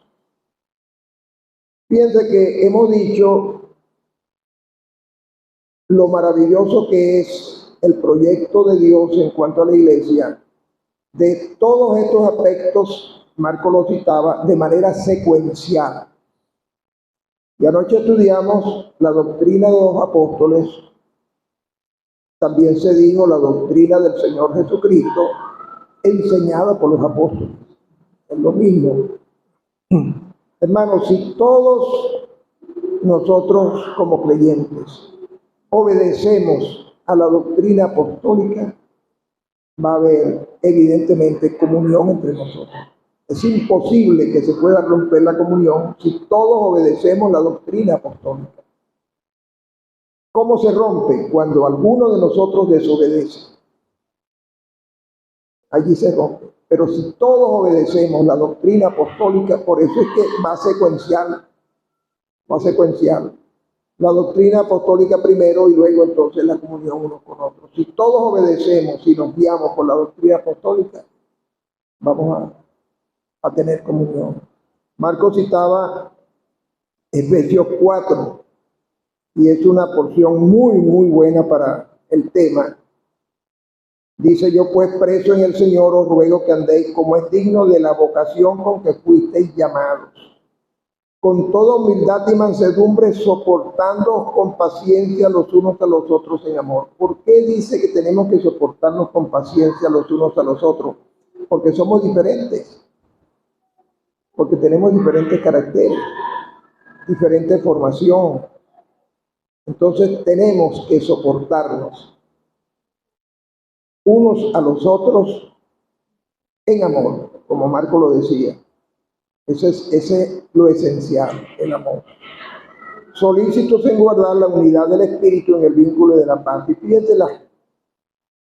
Fíjense que hemos dicho lo maravilloso que es el proyecto de Dios en cuanto a la iglesia. De todos estos aspectos, Marco lo citaba de manera secuencial. Y anoche estudiamos la doctrina de los apóstoles. También se dijo la doctrina del Señor Jesucristo, enseñada por los apóstoles. Es lo mismo. Hermanos, si todos nosotros como creyentes obedecemos a la doctrina apostólica, va a haber evidentemente comunión entre nosotros. Es imposible que se pueda romper la comunión si todos obedecemos la doctrina apostólica. ¿Cómo se rompe? Cuando alguno de nosotros desobedece. Allí se rompe. Pero si todos obedecemos la doctrina apostólica, por eso es que va secuencial. Va secuencial. La doctrina apostólica primero y luego entonces la comunión unos con otros. Si todos obedecemos y nos guiamos por la doctrina apostólica, vamos a tener comunión. Marcos citaba Efesios 4 y es una porción muy buena para el tema. Dice: yo pues preso en el Señor os ruego que andéis como es digno de la vocación con que fuisteis llamados, con toda humildad y mansedumbre, soportándoos con paciencia los unos a los otros en amor. ¿Por qué dice que tenemos que soportarnos con paciencia los unos a los otros? Porque somos diferentes, porque tenemos diferentes caracteres, diferente formación. Entonces tenemos que soportarnos unos a los otros en amor, como Marco lo decía. Ese es lo esencial, el amor. Solícitos en guardar la unidad del espíritu en el vínculo de la paz. Y fíjense las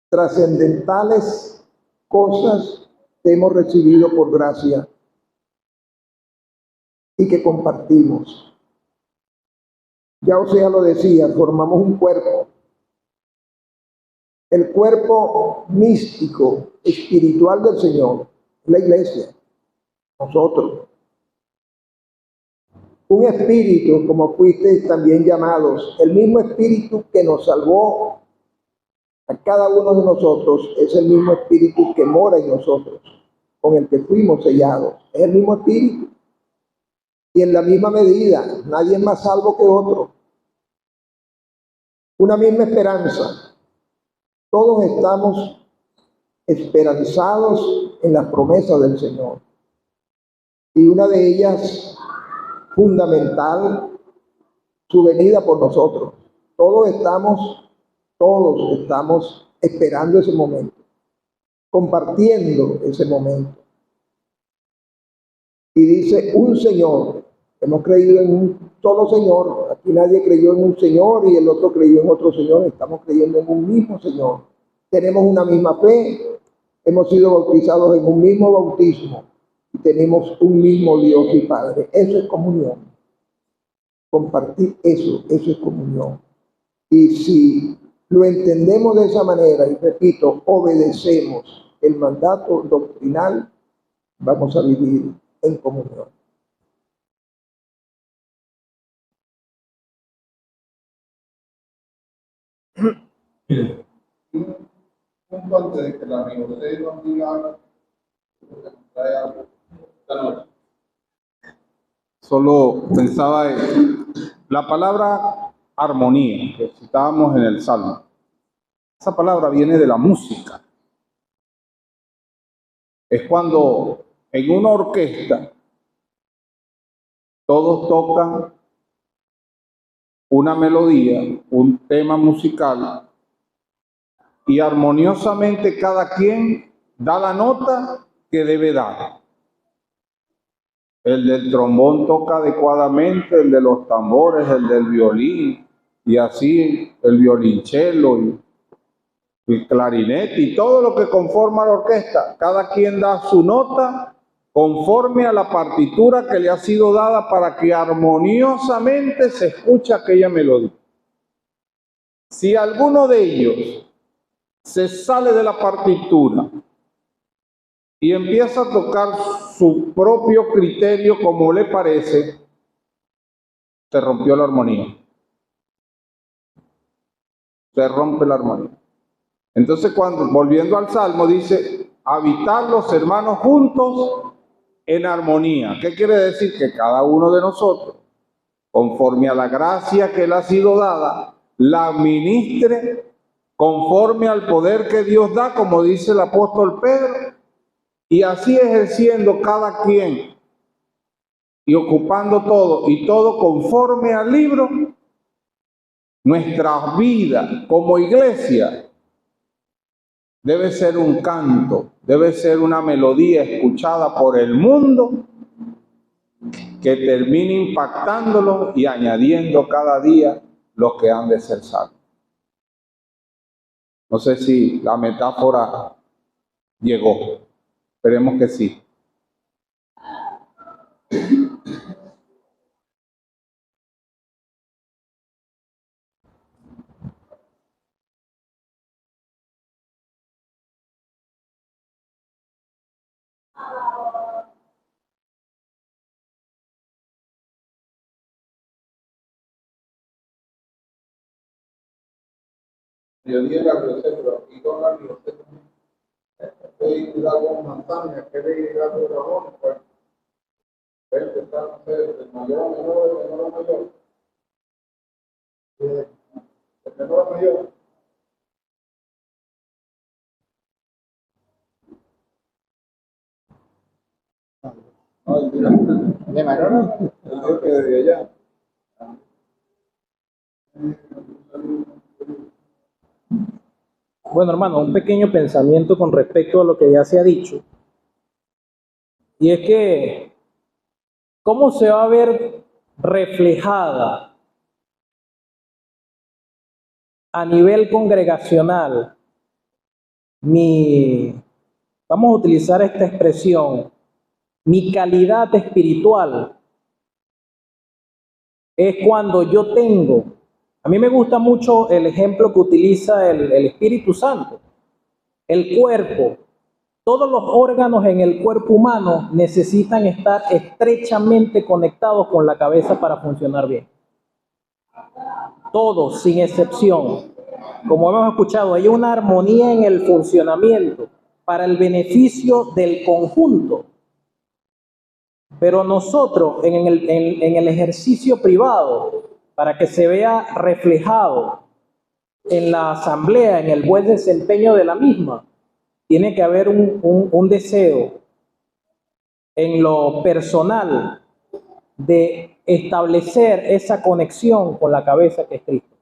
trascendentales cosas que hemos recibido por gracia y que compartimos. Ya Osea lo decía, formamos un cuerpo. El cuerpo místico, espiritual del Señor, la iglesia, nosotros. Un espíritu, como fuisteis también llamados, el mismo espíritu que nos salvó a cada uno de nosotros, es el mismo espíritu que mora en nosotros, con el que fuimos sellados. Es el mismo espíritu. Y en la misma medida, nadie es más salvo que otro. Una misma esperanza. Todos estamos esperanzados en las promesas del Señor. Y una de ellas, fundamental, su venida por nosotros. Todos estamos esperando ese momento, compartiendo ese momento. Y dice un Señor. Hemos creído en un solo Señor. Aquí nadie creyó en un Señor y el otro creyó en otro Señor. Estamos creyendo en un mismo Señor. Tenemos una misma fe. Hemos sido bautizados en un mismo bautismo. Y tenemos un mismo Dios y Padre. Eso es comunión. Compartir eso es comunión. Y si lo entendemos de esa manera, y repito, obedecemos el mandato doctrinal, vamos a vivir en comunión. Un punto de que la universidad nos diga algo, trae algo esta noche. Solo pensaba en la palabra armonía que citábamos en el Salmo. Esa palabra viene de la música. Es cuando en una orquesta todos tocan una melodía, un tema musical, y armoniosamente cada quien da la nota que debe dar. el del trombón toca adecuadamente, el de los tambores, el del violín, y así el violonchelo y el clarinete y todo lo que conforma la orquesta. Cada quien da su nota conforme a la partitura que le ha sido dada para que armoniosamente se escuche aquella melodía. Si alguno de ellos se sale de la partitura y empieza a tocar su propio criterio como le parece, se rompió la armonía. Se rompe la armonía. Entonces, volviendo al Salmo, dice, habitar los hermanos juntos en armonía. ¿Qué quiere decir? Que cada uno de nosotros, conforme a la gracia que le ha sido dada, la administre conforme al poder que Dios da, como dice el apóstol Pedro, y así ejerciendo cada quien y ocupando todo, y todo conforme al libro, nuestra vida como iglesia debe ser un canto, debe ser una melodía escuchada por el mundo que termine impactándolo y añadiendo cada día los que han de ser salvos. No sé si la metáfora llegó. Esperemos que sí. Yo dije la biblioteca, pero aquí con la biblioteca estoy con manzana, que le diga algo de dragón, pues empezar a hacer el mayor, el menor, mayor. El menor, mayor. Ay, mira, de mayor, el Dios que desde allá. Bueno, hermano, un pequeño pensamiento con respecto a lo que ya se ha dicho. Y es que, ¿cómo se va a ver reflejada a nivel congregacional vamos a utilizar esta expresión, mi calidad espiritual? Es cuando yo tengo, a mí me gusta mucho el ejemplo que utiliza el Espíritu Santo, el cuerpo. Todos los órganos en el cuerpo humano necesitan estar estrechamente conectados con la cabeza para funcionar bien. Todos, sin excepción. Como hemos escuchado, hay una armonía en el funcionamiento para el beneficio del conjunto. Pero nosotros, en el ejercicio privado, para que se vea reflejado en la asamblea, en el buen desempeño de la misma, tiene que haber un deseo en lo personal de establecer esa conexión con la cabeza que es Cristo.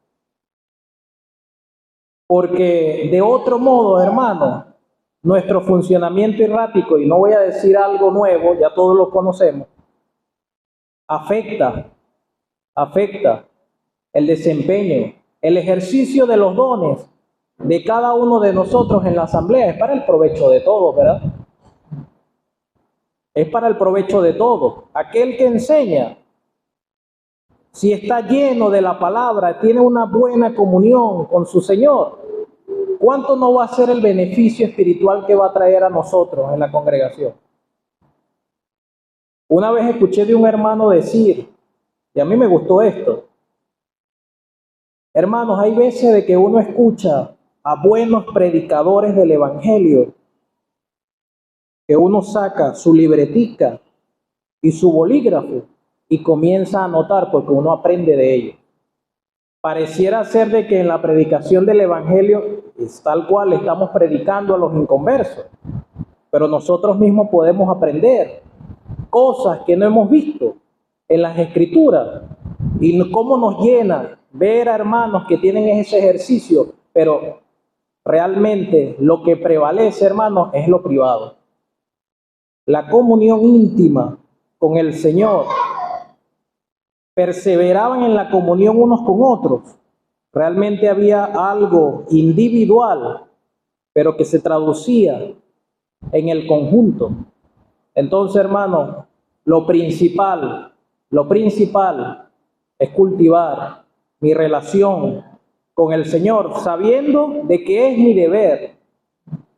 Porque de otro modo, hermano, nuestro funcionamiento errático, y no voy a decir algo nuevo, ya todos lo conocemos, afecta el desempeño, el ejercicio de los dones de cada uno de nosotros en la asamblea. Es para el provecho de todos, ¿verdad? Es para el provecho de todos. Aquel que enseña, si está lleno de la palabra, tiene una buena comunión con su Señor, ¿cuánto no va a ser el beneficio espiritual que va a traer a nosotros en la congregación? Una vez escuché de un hermano decir, y a mí me gustó esto: hermanos, hay veces de que uno escucha a buenos predicadores del evangelio, que uno saca su libretica y su bolígrafo y comienza a anotar porque uno aprende de ellos. Pareciera ser de que en la predicación del evangelio es tal cual estamos predicando a los inconversos, pero nosotros mismos podemos aprender cosas que no hemos visto en las escrituras, y cómo nos llena ver a hermanos que tienen ese ejercicio, pero realmente lo que prevalece, hermanos, es lo privado. La comunión íntima con el Señor, perseveraban en la comunión unos con otros. Realmente había algo individual, pero que se traducía en el conjunto. Entonces, hermano, lo principal es cultivar mi relación con el Señor, sabiendo de que es mi deber,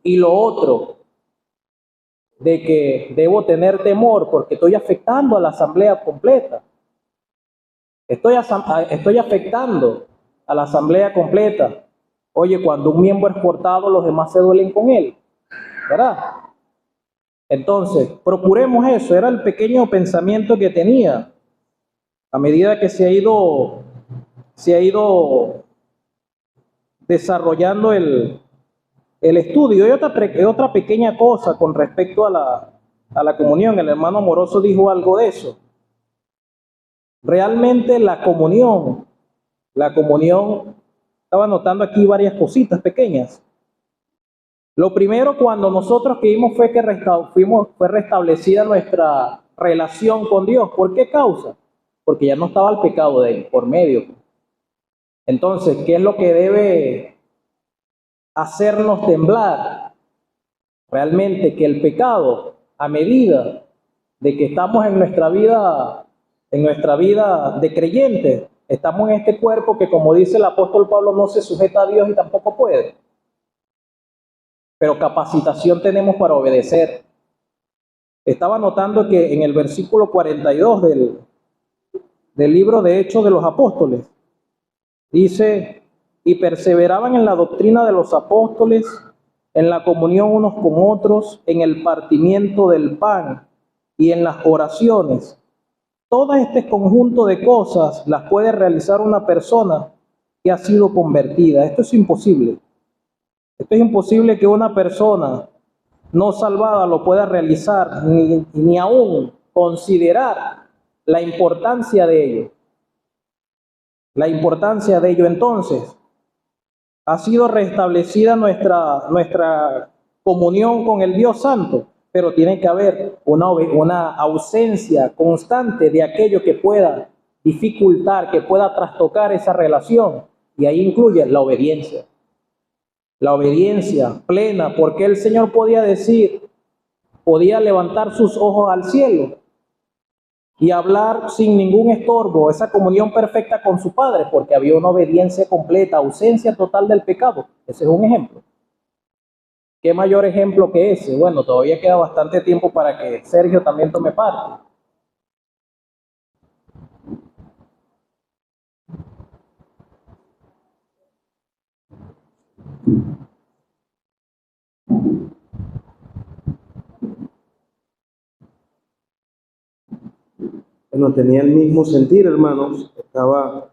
y lo otro, de que debo tener temor porque estoy afectando a la asamblea completa. Estoy afectando a la asamblea completa. Oye, cuando un miembro es cortado, los demás se duelen con él, ¿verdad? Entonces, procuremos eso. Era el pequeño pensamiento que tenía a medida que se ha ido desarrollando el estudio. Y otra pequeña cosa con respecto a la comunión. El hermano Amoroso dijo algo de eso. Realmente la comunión, estaba notando aquí varias cositas pequeñas. Lo primero, cuando nosotros que vimos fue que fue restablecida nuestra relación con Dios. ¿Por qué causa? Porque ya no estaba el pecado de él por medio. Entonces, ¿qué es lo que debe hacernos temblar? Realmente que el pecado, a medida de que estamos en nuestra vida de creyentes, estamos en este cuerpo que, como dice el apóstol Pablo, no se sujeta a Dios y tampoco puede. Pero capacitación tenemos para obedecer. Estaba notando que en el versículo 42 del libro de Hechos de los Apóstoles, dice: y perseveraban en la doctrina de los apóstoles, en la comunión unos con otros, en el partimiento del pan y en las oraciones. Todo este conjunto de cosas las puede realizar una persona que ha sido convertida. Esto es imposible. Esto es imposible que una persona no salvada lo pueda realizar, ni aún considerar la importancia de ello. La importancia de ello. Entonces, ha sido restablecida nuestra comunión con el Dios Santo, pero tiene que haber una ausencia constante de aquello que pueda dificultar, que pueda trastocar esa relación, y ahí incluye la obediencia. La obediencia plena, porque el Señor podía levantar sus ojos al cielo y hablar sin ningún estorbo, esa comunión perfecta con su Padre, porque había una obediencia completa, ausencia total del pecado. Ese es un ejemplo. ¿Qué mayor ejemplo que ese? Bueno, todavía queda bastante tiempo para que Sergio también tome parte. Bueno, tenía el mismo sentir, hermanos. Estaba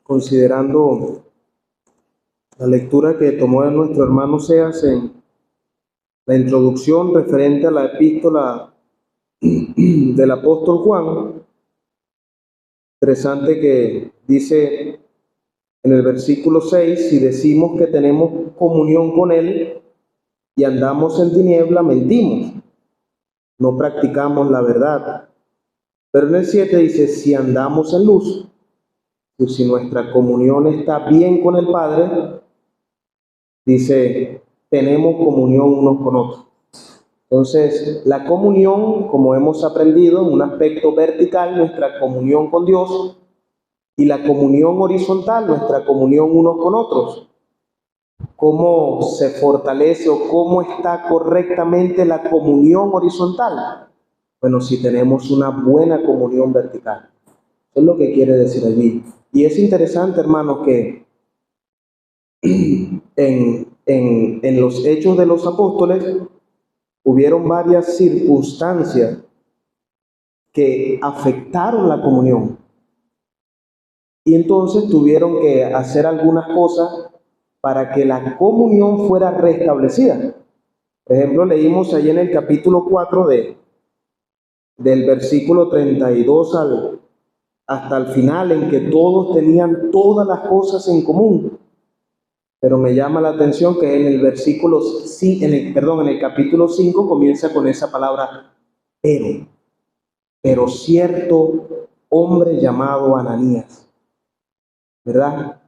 considerando la lectura que tomó de nuestro hermano Seas en la introducción referente a la epístola del apóstol Juan. Interesante que dice en el versículo 6, si decimos que tenemos comunión con Él y andamos en tiniebla, mentimos, no practicamos la verdad. Pero en el 7 dice, si andamos en luz, pues si nuestra comunión está bien con el Padre, dice, tenemos comunión unos con otros. Entonces, la comunión, como hemos aprendido, en un aspecto vertical, nuestra comunión con Dios, y la comunión horizontal, nuestra comunión unos con otros. ¿Cómo se fortalece o cómo está correctamente la comunión horizontal? Bueno, si tenemos una buena comunión vertical. Eso es lo que quiere decir allí. Y es interesante, hermanos, que en los Hechos de los Apóstoles hubieron varias circunstancias que afectaron la comunión. Y entonces tuvieron que hacer algunas cosas para que la comunión fuera restablecida. Por ejemplo, leímos allí en el capítulo 4 del versículo 32 hasta el final, en que todos tenían todas las cosas en común. Pero me llama la atención que en el capítulo 5 comienza con esa palabra pero. pero cierto hombre llamado Ananías, ¿verdad?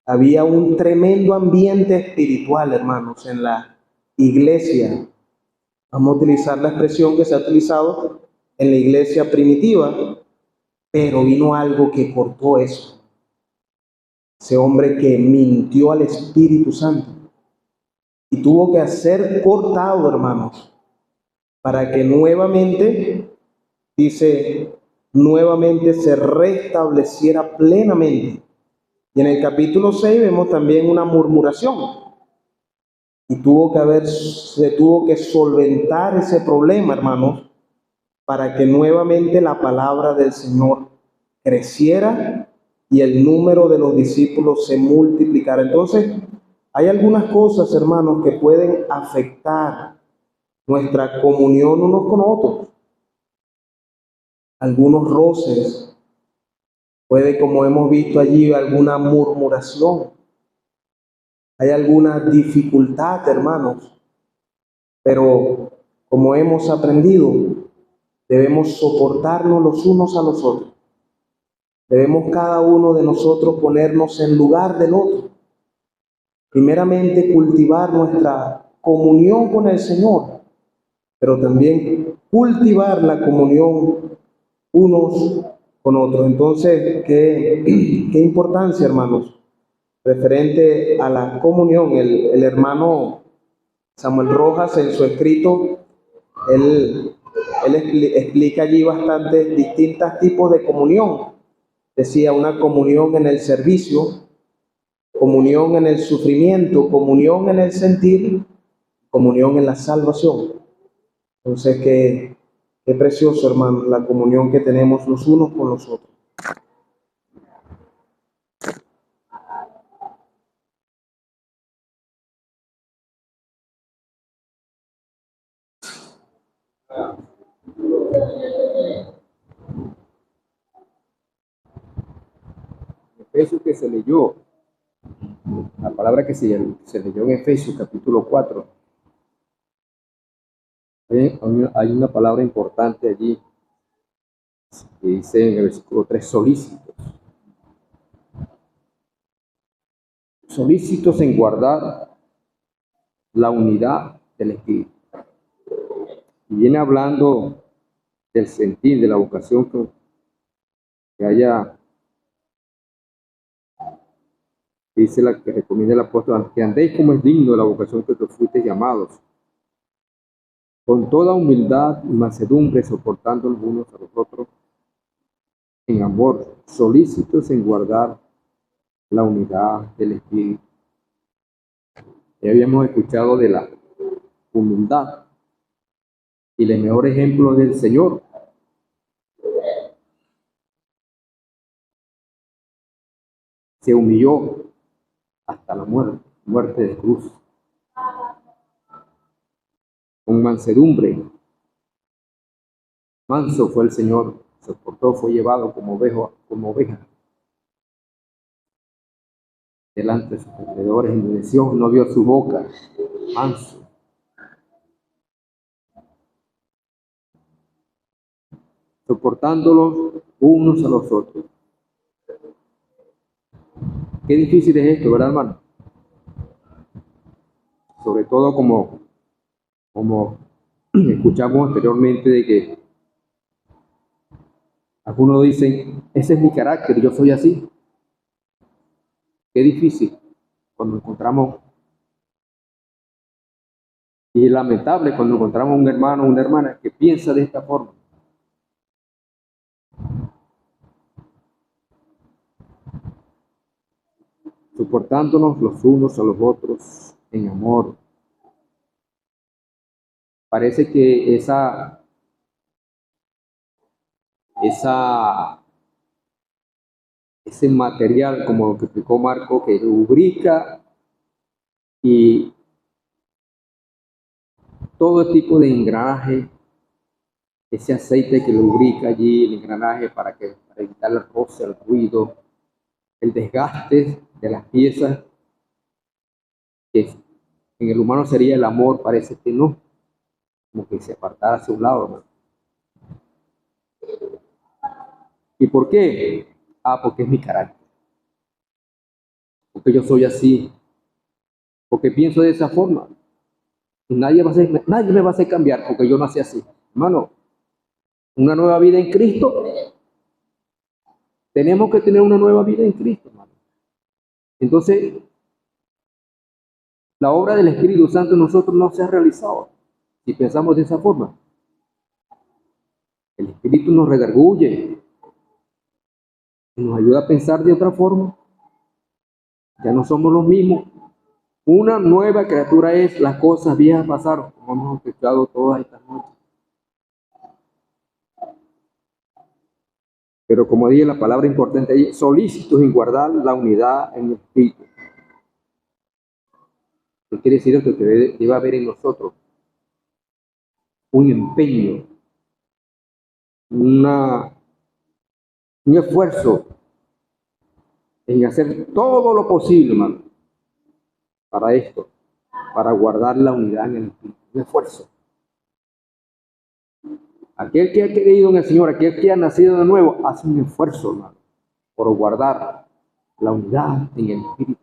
Había un tremendo ambiente espiritual, hermanos, en la iglesia. Vamos a utilizar la expresión que se ha utilizado en la iglesia primitiva, pero vino algo que cortó eso. Ese hombre que mintió al Espíritu Santo y tuvo que ser cortado, hermanos, para que nuevamente, dice, nuevamente se restableciera plenamente. Y en el capítulo 6 vemos también una murmuración. Y se tuvo que solventar ese problema, hermanos, para que nuevamente la palabra del Señor creciera y el número de los discípulos se multiplicara. Entonces, hay algunas cosas, hermanos, que pueden afectar nuestra comunión unos con otros. Algunos roces, puede, como hemos visto allí, alguna murmuración. Hay alguna dificultad, hermanos, pero como hemos aprendido, debemos soportarnos los unos a los otros. Debemos cada uno de nosotros ponernos en lugar del otro. Primeramente, cultivar nuestra comunión con el Señor, pero también cultivar la comunión unos con otros. Entonces, qué importancia, hermanos, referente a la comunión. El hermano Samuel Rojas, en su escrito, él explica allí bastantes distintos tipos de comunión. Decía, una comunión en el servicio, comunión en el sufrimiento, comunión en el sentir, comunión en la salvación. Entonces, qué precioso, hermano, la comunión que tenemos los unos con los otros. Efesios que se leyó, la palabra que se leyó en Efesios capítulo 4, hay una palabra importante allí que dice en el versículo 3, solícitos. Solícitos en guardar la unidad del Espíritu. Y viene hablando del sentir, de la vocación que haya. Dice la que recomienda el apóstol, que andéis como es digno de la vocación que os fuisteis llamados, con toda humildad y mansedumbre, soportando los unos a los otros en amor, solícitos en guardar la unidad del Espíritu. Ya habíamos escuchado de la humildad y el mejor ejemplo del Señor. Se humilló hasta la muerte de cruz. Con mansedumbre, manso fue el Señor, soportó, fue llevado como oveja delante de sus perdedores, endureció, no vio su boca, manso. Soportándolos unos a los otros. Qué difícil es esto, ¿verdad, hermano? Sobre todo como escuchamos anteriormente de que algunos dicen, ese es mi carácter, yo soy así. Qué difícil cuando encontramos, y es lamentable cuando encontramos un hermano o una hermana que piensa de esta forma. Soportándonos los unos a los otros en amor. Parece que ese material, como lo que explicó Marco, que lubrica y todo tipo de engranaje, ese aceite que lubrica allí el engranaje para evitar el roce, el ruido, el desgaste de las piezas, que en el humano sería el amor, parece que no, como que se apartara hacia un lado, ¿no? ¿Y por qué? Porque es mi carácter. Porque yo soy así. Porque pienso de esa forma. Y nadie me va a hacer cambiar porque yo nací así. Hermano, una nueva vida en Cristo. Tenemos que tener una nueva vida en Cristo, hermano. Entonces, la obra del Espíritu Santo en nosotros no se ha realizado si pensamos de esa forma. El Espíritu nos redarguye y nos ayuda a pensar de otra forma. Ya no somos los mismos. Una nueva criatura es, las cosas viejas pasaron, como hemos escuchado todas estas noches. Pero como dije, la palabra importante ahí, solícitos en guardar la unidad en el Espíritu. ¿Qué quiere decir esto? Que debe haber en nosotros un empeño, un esfuerzo en hacer todo lo posible, hermano, para esto, para guardar la unidad en el Espíritu. Un esfuerzo. Aquel que ha creído en el Señor, aquel que ha nacido de nuevo, hace un esfuerzo, hermano, por guardar la unidad en el Espíritu.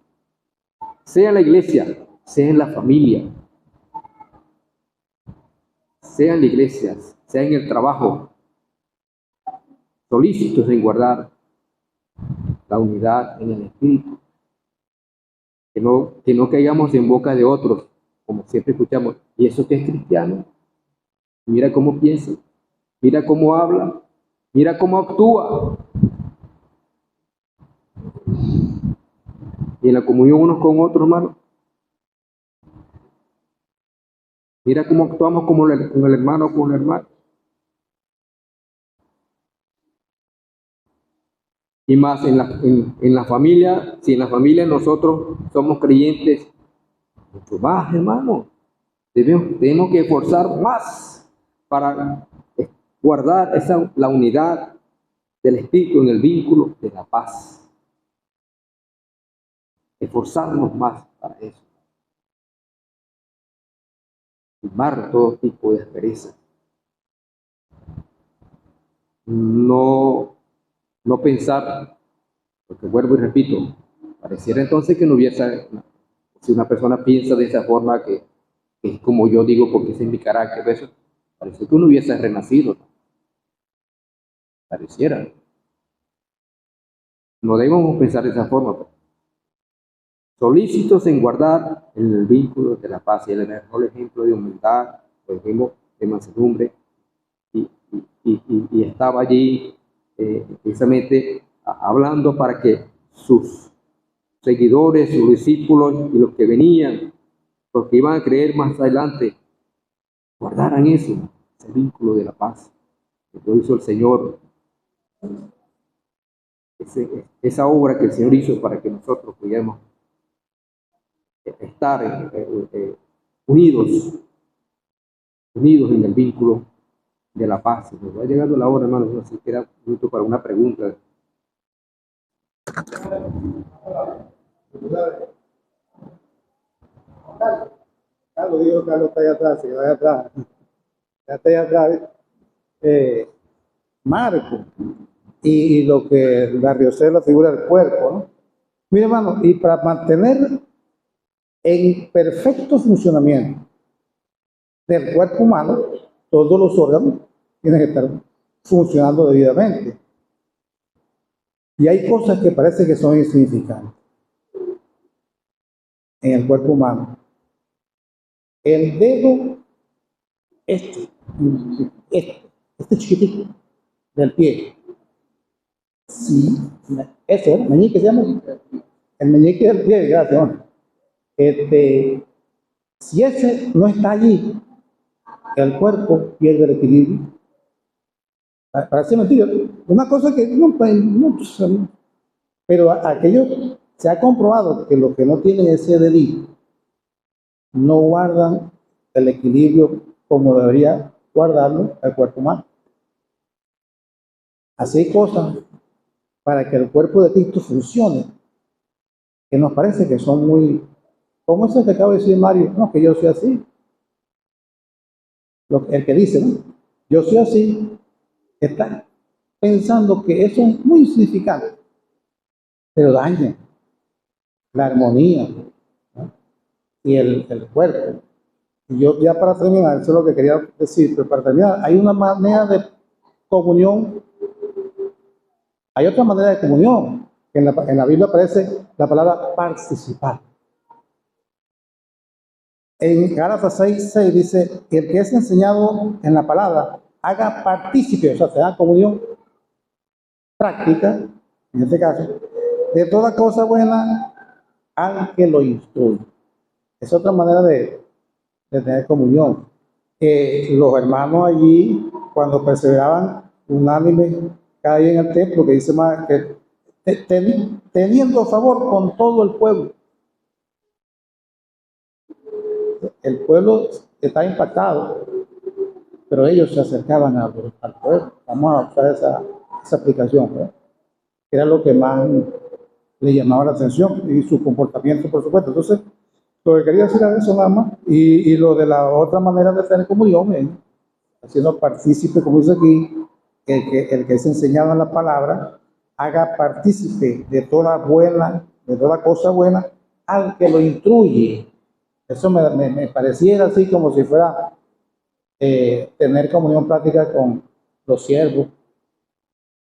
Sea en la iglesia, sea en la familia, sea en la iglesia, sea en el trabajo, solícitos en guardar la unidad en el Espíritu. Que no caigamos en boca de otros, como siempre escuchamos, ¿y eso que es cristiano? Mira cómo piensa, mira cómo habla, mira cómo actúa. Y en la comunión unos con otros, hermano, mira cómo actuamos con el hermano o con la hermana. Y más en la familia, si en la familia nosotros somos creyentes, mucho más, hermano. Tenemos que esforzar más para guardar la unidad del Espíritu en el vínculo de la paz. Esforzarnos más para eso. Limar todo tipo de asperezas. No pensar, porque vuelvo y repito, pareciera entonces que no hubiese, si una persona piensa de esa forma que es como yo digo porque ese es mi carácter, eso, parece que no hubiese renacido, ¿no? Pareciera. No debemos pensar de esa forma. Solícitos en guardar el vínculo de la paz y el mejor ejemplo de humildad, por ejemplo, de mansedumbre, y estaba allí precisamente hablando para que sus seguidores, sus discípulos y los que venían, los que iban a creer más adelante, guardaran ese vínculo de la paz que lo hizo el Señor, esa obra que el Señor hizo para que nosotros pudiéramos estar unidos en el vínculo de la paz. Nos va llegando la hora, hermano, no sé si queda un minuto para una pregunta. Carlos dijo, Carlos está allá atrás, se va allá atrás. Ya está allá atrás. Marco, y lo que la Riosé es la figura del cuerpo, ¿no? Mira, hermano, y para mantener en perfecto funcionamiento del cuerpo humano, todos los órganos tienen que estar funcionando debidamente. Y hay cosas que parece que son insignificantes en el cuerpo humano. El dedo, este chiquitito del pie. Sí, ese, el meñique se llama. El meñique del pie, gracias. Si ese no está allí, el cuerpo pierde el equilibrio. Parece mentira. Una cosa que pero aquello se ha comprobado que los que no tienen ese dedito no guardan el equilibrio como debería guardarlo el cuerpo humano. Así hay cosas para que el cuerpo de Cristo funcione, que nos parece que son muy, como eso que acaba de decir Mario, no, que yo soy así. El que dice, ¿no? Yo soy así, está. pensando que eso es muy insignificante, pero daña la armonía, ¿no? Y el cuerpo. Y yo ya para terminar, eso es lo que quería decir, pero para terminar, hay una manera de comunión, hay otra manera de comunión. En la Biblia aparece la palabra participar. En Gálatas 6:6 dice, el que es enseñado en la palabra, haga partícipe, o sea, se da comunión práctica, en este caso, de toda cosa buena al que lo instruye. Es otra manera de tener comunión. Los hermanos allí, cuando perseveraban unánime cada día en el templo, que dice más que teniendo favor con todo el pueblo. El pueblo está impactado, pero ellos se acercaban al pueblo. Vamos a usar esa aplicación, ¿verdad? Era lo que más le llamaba la atención y su comportamiento, por supuesto. Entonces, lo que quería decir era eso nada más. Y lo de la otra manera de tener comunión, haciendo partícipe, como dice aquí, el que es enseñado en la palabra, haga partícipe de toda cosa buena, al que lo instruye. Eso me pareciera así como si fuera tener comunión práctica con los siervos,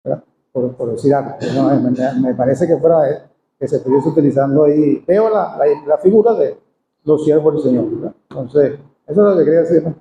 ¿verdad? Por decir algo. No, me parece que fuera que se estuviese utilizando ahí. Veo la figura de los siervos del Señor, ¿verdad? Entonces, eso es lo que quería decir, ¿no?